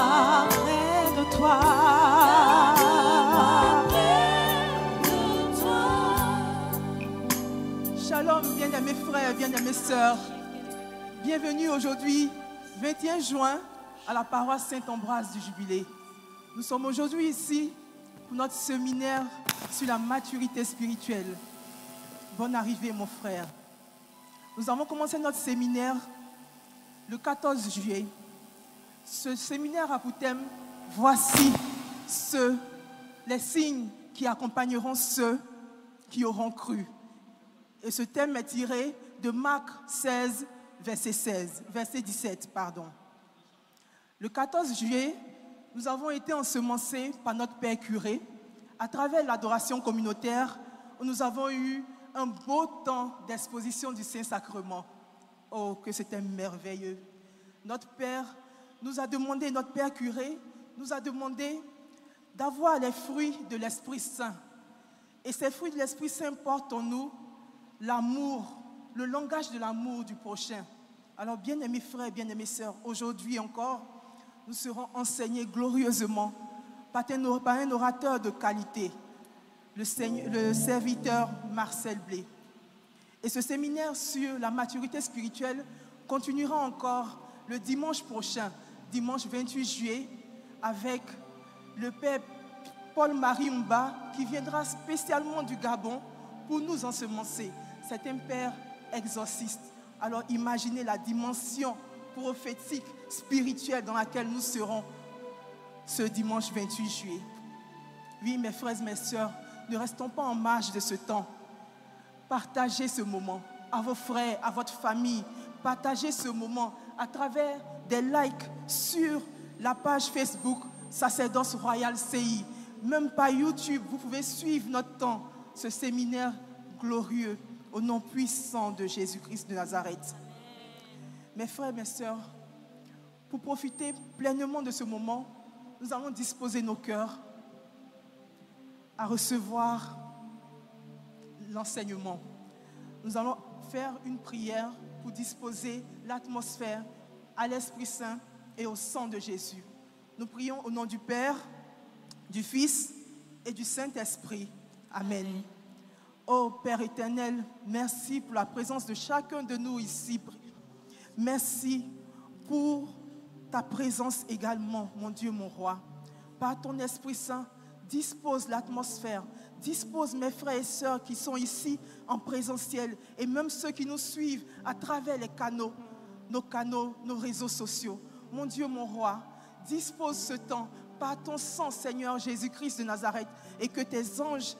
près de toi. Garde-moi près de toi. Shalom, bien-aimés frères, bien-aimées sœurs. Bienvenue aujourd'hui, 21 juin, à la paroisse Saint-Ambroise du Jubilé. Nous sommes aujourd'hui ici pour notre séminaire sur la maturité spirituelle. Bonne arrivée, mon frère. Nous avons commencé notre séminaire le 14 juillet. Ce séminaire a pour thème « Voici les signes qui accompagneront ceux qui auront cru ». Et ce thème est tiré de Marc 16, verset 17. Le 14 juillet, nous avons été ensemencés par notre Père curé à travers l'adoration communautaire où nous avons eu un beau temps d'exposition du Saint-Sacrement. Oh, que c'était merveilleux. Notre Père nous a demandé, notre Père curé nous a demandé d'avoir les fruits de l'Esprit Saint. Et ces fruits de l'Esprit Saint portent en nous l'amour, le langage de l'amour du prochain. Alors, bien-aimés frères, bien-aimées sœurs, aujourd'hui encore, nous serons enseignés glorieusement par un orateur de qualité. le serviteur Marcel Blé. Et ce séminaire sur la maturité spirituelle continuera encore le dimanche prochain, dimanche 28 juillet, avec le père Paul-Marie Mba qui viendra spécialement du Gabon pour nous ensemencer. C'est un père exorciste. Alors imaginez la dimension prophétique, spirituelle dans laquelle nous serons ce dimanche 28 juillet. Oui, mes frères et mes sœurs, ne restons pas en marge de ce temps. Partagez ce moment à vos frères, à votre famille. Partagez ce moment à travers des likes sur la page Facebook Sacerdoce Royale CI. Même par YouTube, vous pouvez suivre notre temps, ce séminaire glorieux au nom puissant de Jésus-Christ de Nazareth. Mes frères et mes sœurs, pour profiter pleinement de ce moment, nous allons disposer nos cœurs à recevoir l'enseignement. Nous allons faire une prière pour disposer l'atmosphère à l'Esprit Saint et au sang de Jésus. Nous prions au nom du Père, du Fils et du Saint-Esprit. Amen. Ô Père éternel, merci pour la présence de chacun de nous ici. Merci pour ta présence également, mon Dieu, mon roi. Par ton Esprit Saint, dispose l'atmosphère, dispose mes frères et sœurs qui sont ici en présentiel et même ceux qui nous suivent à travers les canaux, nos réseaux sociaux. Mon Dieu, mon roi, dispose ce temps par ton sang, Seigneur Jésus-Christ de Nazareth, et que tes anges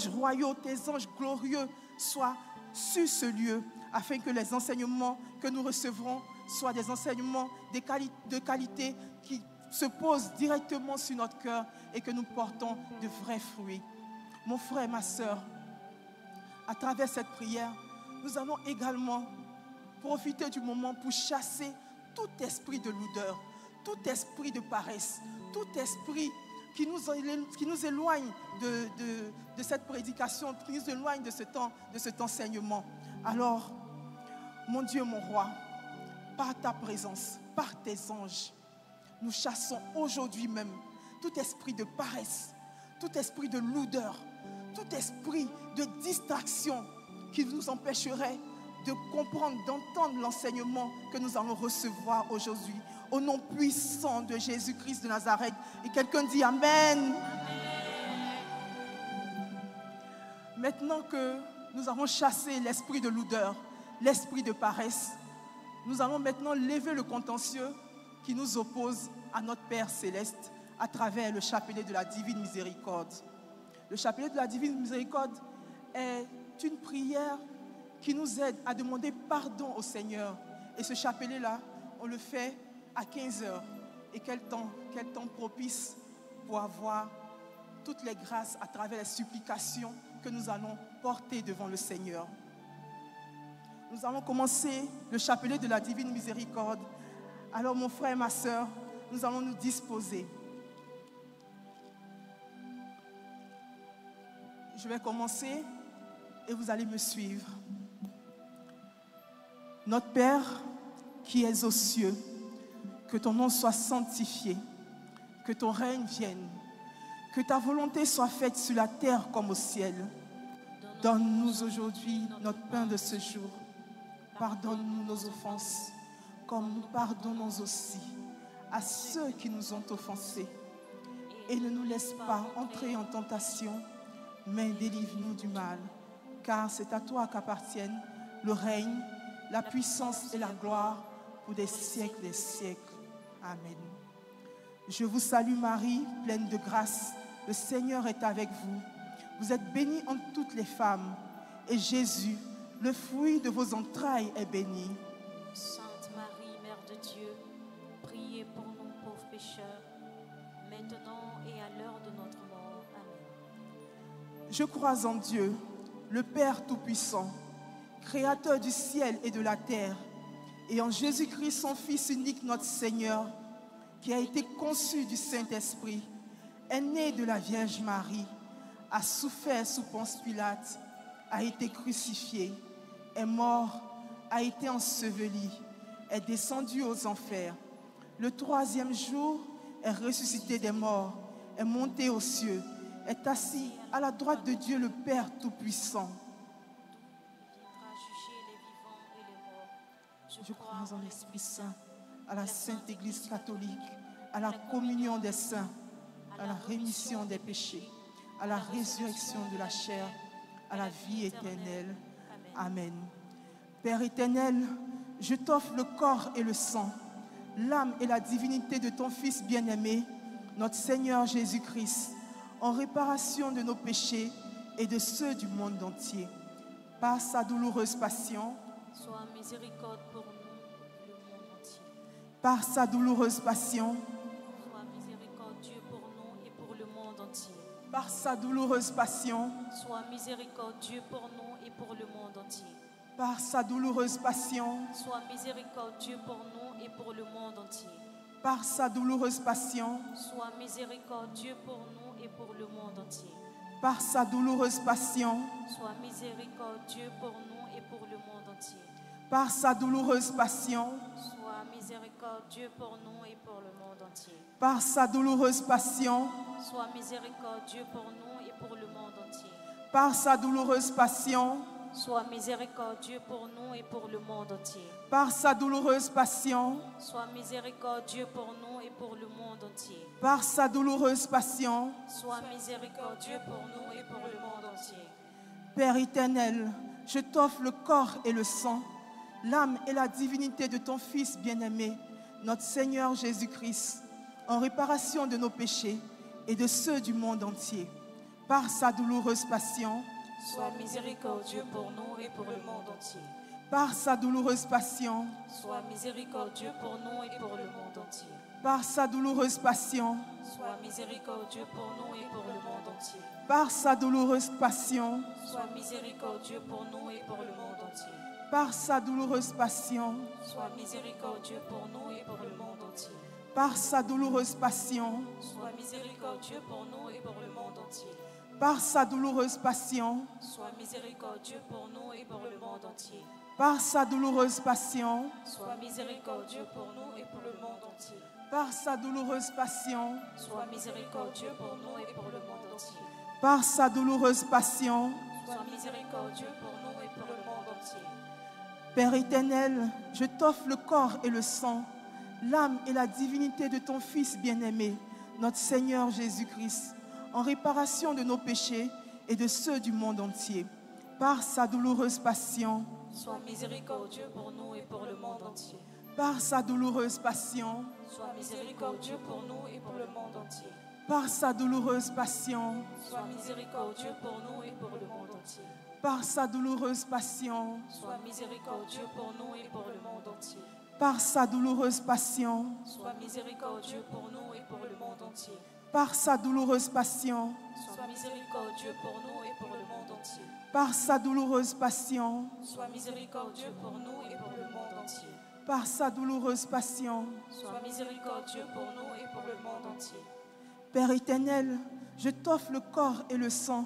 royaux, tes anges glorieux soient sur ce lieu, afin que les enseignements que nous recevrons soient des enseignements de qualité qui se posent directement sur notre cœur et que nous portons de vrais fruits. Mon frère, ma sœur, à travers cette prière, nous allons également profiter du moment pour chasser tout esprit de lourdeur, tout esprit de paresse, tout esprit qui nous éloigne de cette prédication, qui nous éloigne de cet enseignement. Alors, mon Dieu, mon roi, par ta présence, par tes anges, nous chassons aujourd'hui même tout esprit de paresse, tout esprit de lourdeur, tout esprit de distraction qui nous empêcherait de comprendre, d'entendre l'enseignement que nous allons recevoir aujourd'hui. Au nom puissant de Jésus-Christ de Nazareth. Et quelqu'un dit Amen. Maintenant que nous avons chassé l'esprit de lourdeur, l'esprit de paresse, nous allons maintenant lever le contentieux qui nous oppose à notre Père Céleste à travers le chapelet de la Divine Miséricorde. Le chapelet de la Divine Miséricorde est une prière qui nous aide à demander pardon au Seigneur. Et ce chapelet-là, on le fait à 15 heures. Et quel temps propice pour avoir toutes les grâces à travers les supplications que nous allons porter devant le Seigneur. Nous allons commencer le chapelet de la Divine Miséricorde. Alors mon frère et ma sœur, nous allons nous disposer. Je vais commencer et vous allez me suivre. Notre Père qui es aux cieux, que ton nom soit sanctifié, que ton règne vienne, que ta volonté soit faite sur la terre comme au ciel. Donne-nous aujourd'hui notre pain de ce jour. Pardonne-nous nos offenses, comme nous pardonnons aussi à ceux qui nous ont offensés. Et ne nous laisse pas entrer en tentation, mais délivre-nous du mal. Car c'est à toi qu'appartiennent le règne, la puissance et la gloire pour des siècles et siècles. Amen. Je vous salue Marie, pleine de grâce. Le Seigneur est avec vous. Vous êtes bénie entre toutes les femmes. Et Jésus, le fruit de vos entrailles, est béni. Sainte Marie, Mère de Dieu, priez pour nous pauvres pécheurs, maintenant et à l'heure de notre mort. Amen. Je crois en Dieu, le Père Tout-Puissant, Créateur du ciel et de la terre, et en Jésus-Christ, son Fils unique, notre Seigneur, qui a été conçu du Saint-Esprit, est né de la Vierge Marie, a souffert sous Ponce Pilate, a été crucifié, est mort, a été enseveli, est descendu aux enfers. Le troisième jour, est ressuscité des morts, est monté aux cieux, est assis à la droite de Dieu le Père Tout-Puissant. Il viendra juger les vivants et les morts. Je crois en l'Esprit Saint, à la Sainte Église catholique, à la communion des saints, à la rémission des péchés, à la résurrection de la chair, à la vie éternelle. Amen. Père éternel, je t'offre le corps et le sang, l'âme et la divinité de ton Fils bien-aimé, notre Seigneur Jésus-Christ, en réparation de nos péchés et de ceux du monde entier. Par sa douloureuse passion, Sois miséricorde pour nous, le monde entier. par sa douloureuse passion, Sois miséricordieux pour nous et pour le monde entier. par sa douloureuse passion, Sois miséricordieux pour nous et pour le monde entier. par sa douloureuse passion, Sois miséricordieux pour nous et pour le monde entier. par sa douloureuse passion, Sois miséricordieux pour nous et pour le monde entier. par sa douloureuse passion, Sois miséricordieux pour nous et pour le monde entier. par sa douloureuse passion, Sois miséricordieux pour nous et pour le monde entier. par sa douloureuse passion, Sois miséricordieux pour nous et pour le monde entier. par sa douloureuse passion, Sois miséricordieux pour nous et pour le monde entier. par sa douloureuse passion, Sois miséricordieux pour nous et pour le monde entier. par sa douloureuse passion. Sois miséricordieux pour nous et pour le monde entier. Père éternel, je t'offre le corps et le sang, l'âme et la divinité de ton Fils bien-aimé, notre Seigneur Jésus-Christ, en réparation de nos péchés et de ceux du monde entier. Par sa douloureuse passion, Sois miséricordieux pour nous et pour le monde entier. par sa douloureuse passion, Sois miséricordieux pour nous et pour le monde entier. par sa douloureuse passion, Sois miséricordieux pour nous et pour le monde entier. par sa douloureuse passion, Sois miséricordieux pour nous et pour le monde entier. par sa douloureuse passion, Sois miséricordieux pour nous et pour le monde entier. par sa douloureuse passion, Sois miséricordieux pour nous et pour le monde entier. par sa douloureuse passion, Sois miséricordieux pour nous et pour le monde entier. par sa douloureuse passion, Sois miséricordieux pour nous et pour le monde entier. par sa douloureuse passion, Sois miséricordieux pour nous et pour le monde entier. par sa douloureuse passion. Sois miséricordieux pour nous et pour le monde entier. Père éternel, je t'offre le corps et le sang, l'âme et la divinité de ton Fils bien-aimé, notre Seigneur Jésus-Christ, en réparation de nos péchés et de ceux du monde entier. Par sa douloureuse passion, Sois miséricordieux pour nous et pour le monde entier. par sa douloureuse passion, Sois miséricordieux pour nous et pour le monde entier. par sa douloureuse passion, Sois miséricordieux pour nous et pour le monde entier. par sa douloureuse passion, Sois miséricordieux pour nous et pour le monde entier. par sa douloureuse passion, Sois miséricordieux pour nous et pour le monde entier. par sa douloureuse passion, Sois miséricordieux pour nous et pour le monde entier. par sa douloureuse passion, Sois miséricordieux pour nous et pour le monde entier. par sa douloureuse passion. Sois miséricordieux pour nous et pour le monde entier. Père éternel, je t'offre le corps et le sang,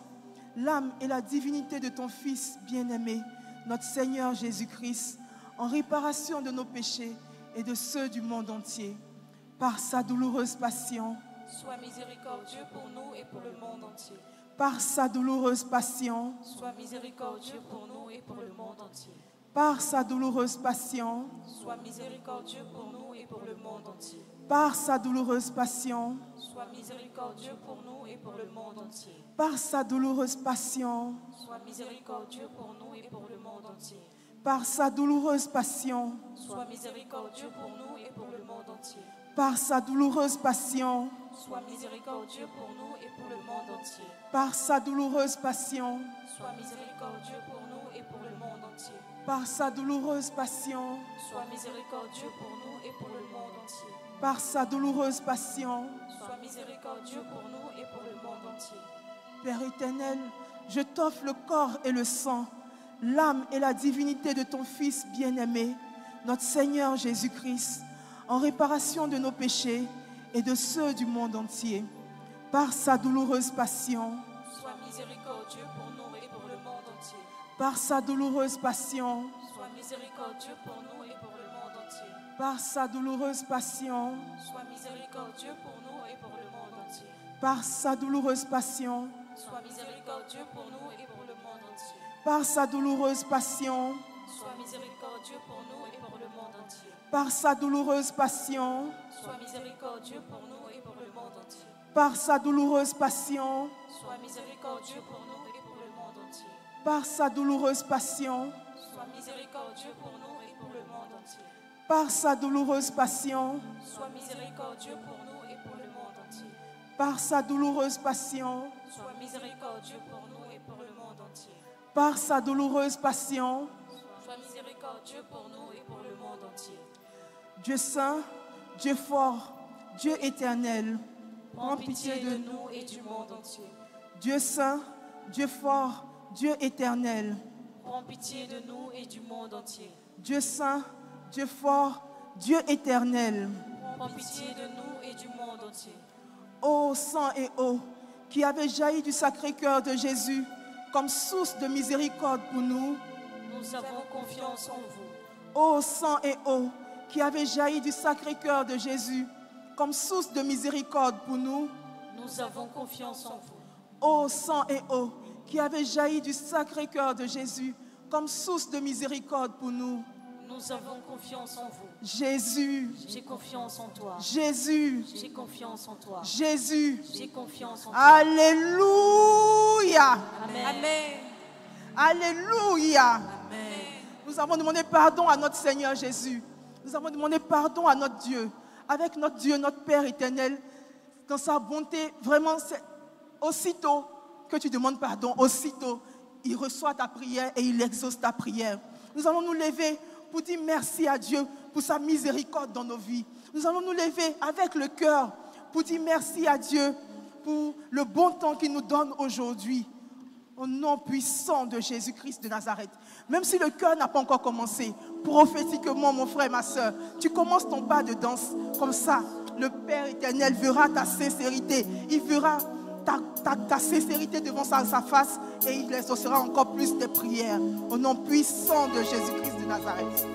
l'âme et la divinité de ton Fils bien-aimé, notre Seigneur Jésus-Christ, en réparation de nos péchés et de ceux du monde entier. Par sa douloureuse passion, Sois miséricordieux pour nous et pour le monde entier. par sa douloureuse passion, Sois miséricordieux pour nous et pour le monde entier. par sa douloureuse passion, Sois miséricordieux pour nous et pour le monde entier. par sa douloureuse passion, Sois miséricordieux pour nous et pour le monde entier. par sa douloureuse passion, Sois miséricordieux pour nous et pour le monde entier. par sa douloureuse passion, Sois miséricordieux pour nous et pour le monde entier. par sa douloureuse passion, Sois miséricordieux pour nous et pour le monde entier. par sa douloureuse passion, Sois miséricordieux pour nous et pour le monde entier. par sa douloureuse passion, Sois miséricordieux pour nous et pour le monde entier. par sa douloureuse passion. Sois miséricordieux pour nous et pour le monde entier. Père éternel, je t'offre le corps et le sang, l'âme et la divinité de ton Fils bien-aimé, notre Seigneur Jésus-Christ, en réparation de nos péchés et de ceux du monde entier. Par sa douloureuse passion, Sois miséricordieux pour nous et pour le monde entier. par sa douloureuse passion, Sois miséricordieux pour nous et pour le monde entier. par sa douloureuse passion, Sois miséricordieux pour nous et pour le monde entier. Par sa douloureuse passion, sois miséricordieux pour nous et pour le monde entier. par sa douloureuse passion, Sois miséricordieux pour nous et pour le monde entier. par sa douloureuse passion, Sois miséricordieux pour nous et pour le monde entier. par sa douloureuse passion, Sois miséricordieux pour nous et pour le monde entier. par sa douloureuse passion, Sois miséricordieux pour nous et pour le monde entier. par sa douloureuse passion, Sois miséricordieux pour nous et pour le monde entier. par sa douloureuse passion, Sois miséricordieux pour nous et pour le monde entier. par sa douloureuse passion. Sois miséricordieux pour nous et pour le monde entier. Dieu saint, Dieu fort, Dieu éternel, Prends pitié de nous et du monde entier. Dieu saint, Dieu fort, Dieu éternel, Prends pitié de nous et du monde entier. Dieu saint, Dieu fort, Dieu éternel. Prends pitié de nous et du monde entier. Ô sang et eau qui avait jailli du Sacré-Cœur de Jésus comme source de miséricorde pour nous. Nous avons confiance en vous. Ô sang et eau qui avait jailli du Sacré-Cœur de Jésus comme source de miséricorde pour nous. Nous avons confiance en vous. Ô sang et eau qui avait jailli du Sacré-Cœur de Jésus comme source de miséricorde pour nous. Nous avons confiance en vous. Jésus, J'ai confiance en toi. Jésus, J'ai confiance en toi. Jésus. J'ai confiance en toi. Alléluia. Amen. Alléluia. Amen. Nous avons demandé pardon à notre Seigneur Jésus. Nous avons demandé pardon à notre Dieu. Avec notre Dieu, notre Père éternel, dans sa bonté, vraiment, c'est aussitôt que tu demandes pardon, aussitôt, il reçoit ta prière et il exauce ta prière. Nous allons nous lever pour dire merci à Dieu pour sa miséricorde dans nos vies. Nous allons nous lever avec le cœur pour dire merci à Dieu pour le bon temps qu'il nous donne aujourd'hui. Au nom puissant de Jésus-Christ de Nazareth. Même si le cœur n'a pas encore commencé, prophétiquement, mon frère et ma soeur, tu commences ton pas de danse comme ça. Le Père éternel verra ta sincérité. Il verra ta sincérité devant sa face et il exaucera encore plus tes prières. Au nom puissant de Jésus-Christ de Nazareth.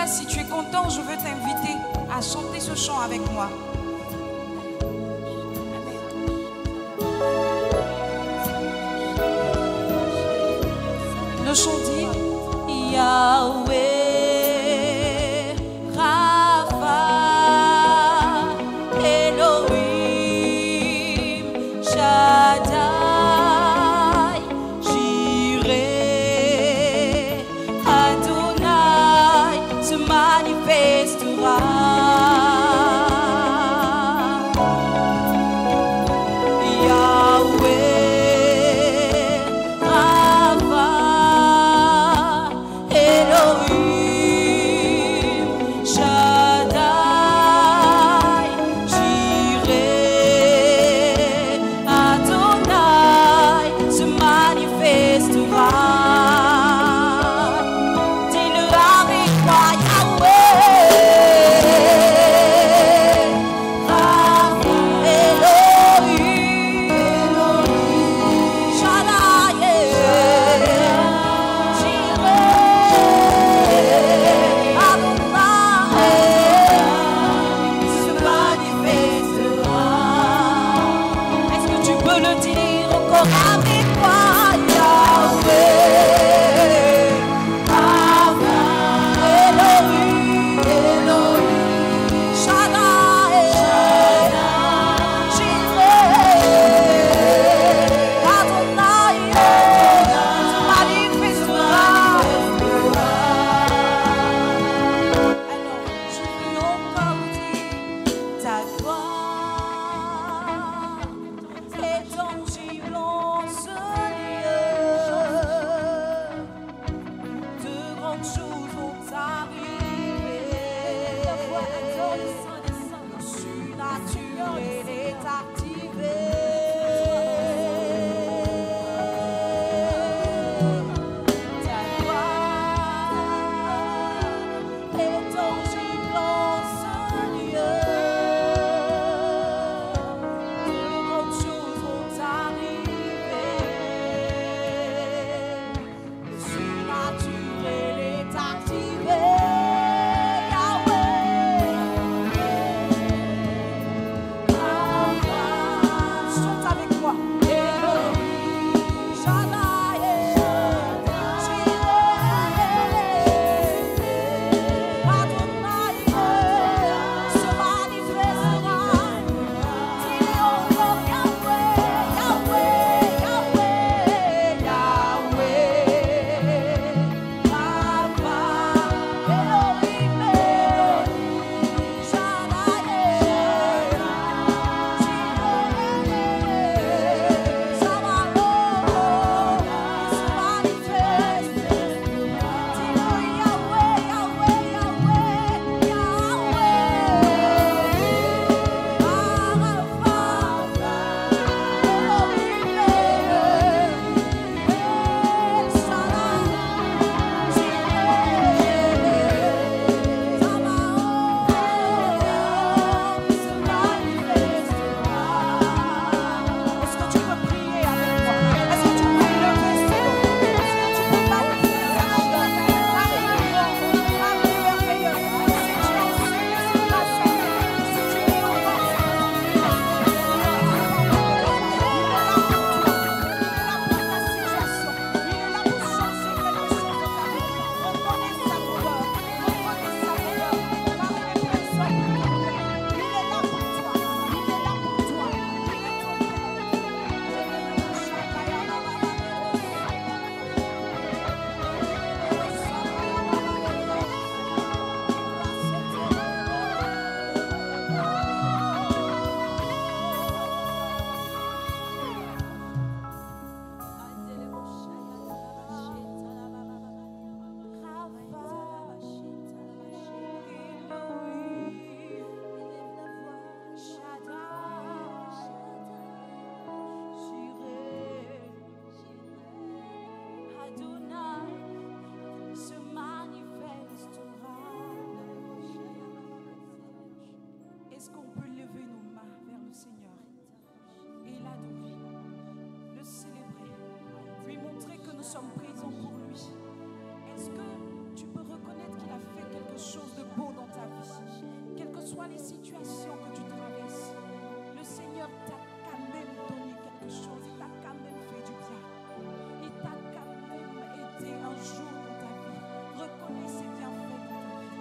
Si tu es content, je veux t'inviter à chanter ce chant avec moi. Le chant dit Yahweh, Rapha, Elohim, Shaddai, Jireh, Adonai se manifestera. Yahweh, Rapha, Elohim. grandes choses vont arriver. La voix adore le Saint des Saints. Le surnaturel est activé. Ta gloire est tangible en ce lieu. De grandes choses vont arriver. Le surnaturel est activé. Chante avec moi. Elohim, Shaddai, Jireh, Adonai se manifestera. Dis-le encore, Yahweh, Yahweh, Yahweh, Yahweh. Rapha, Elohim, Est-ce que tu peux prier avec moi? Est-ce que tu peux lever ce nom? Est-ce que tu peux magnifier sa grandeur? Marie est grande, Marie est merveilleuse. Si tu es enceinte, si tu es enceinte, si tu es encore il est là pour ta situation. Il est là pour changer quelque chose de ta vie. Reconnais sa douleur, reconnais sa douleur, car il est présent. Il est là pour toi, il est là pour toi, il est ton Père. Adonai se manifestera. Est-ce qu'on peut lever nos mains vers le Seigneur et l'adorer, le célébrer, lui montrer que nous sommes présents pour lui? Est-ce que tu peux reconnaître qu'il a fait quelque chose de beau dans ta vie? Quelles que soient les situations que tu traverses, le Seigneur t'a quand même donné quelque chose, il t'a quand même fait du bien. Il t'a quand même aidé un jour dans ta vie. Reconnais ses bienfaits dans ta vie.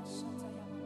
Chantaya.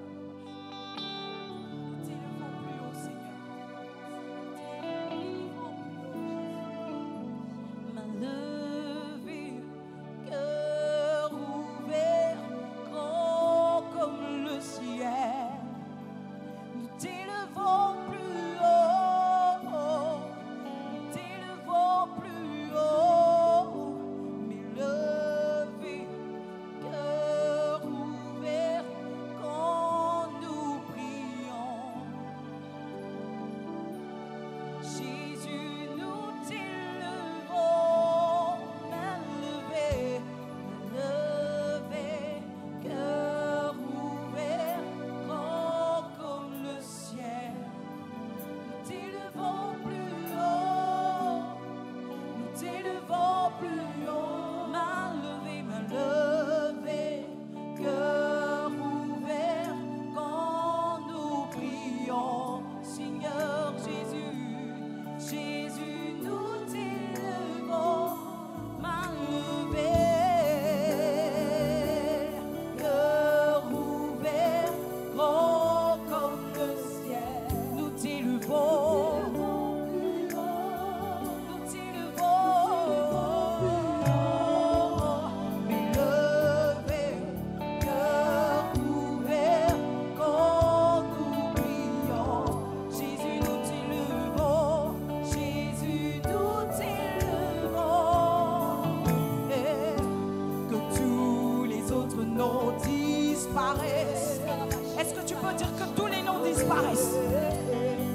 veut dire que tous les noms disparaissent.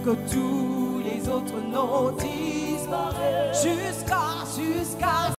Que tous les autres noms disparaissent. Jusqu'à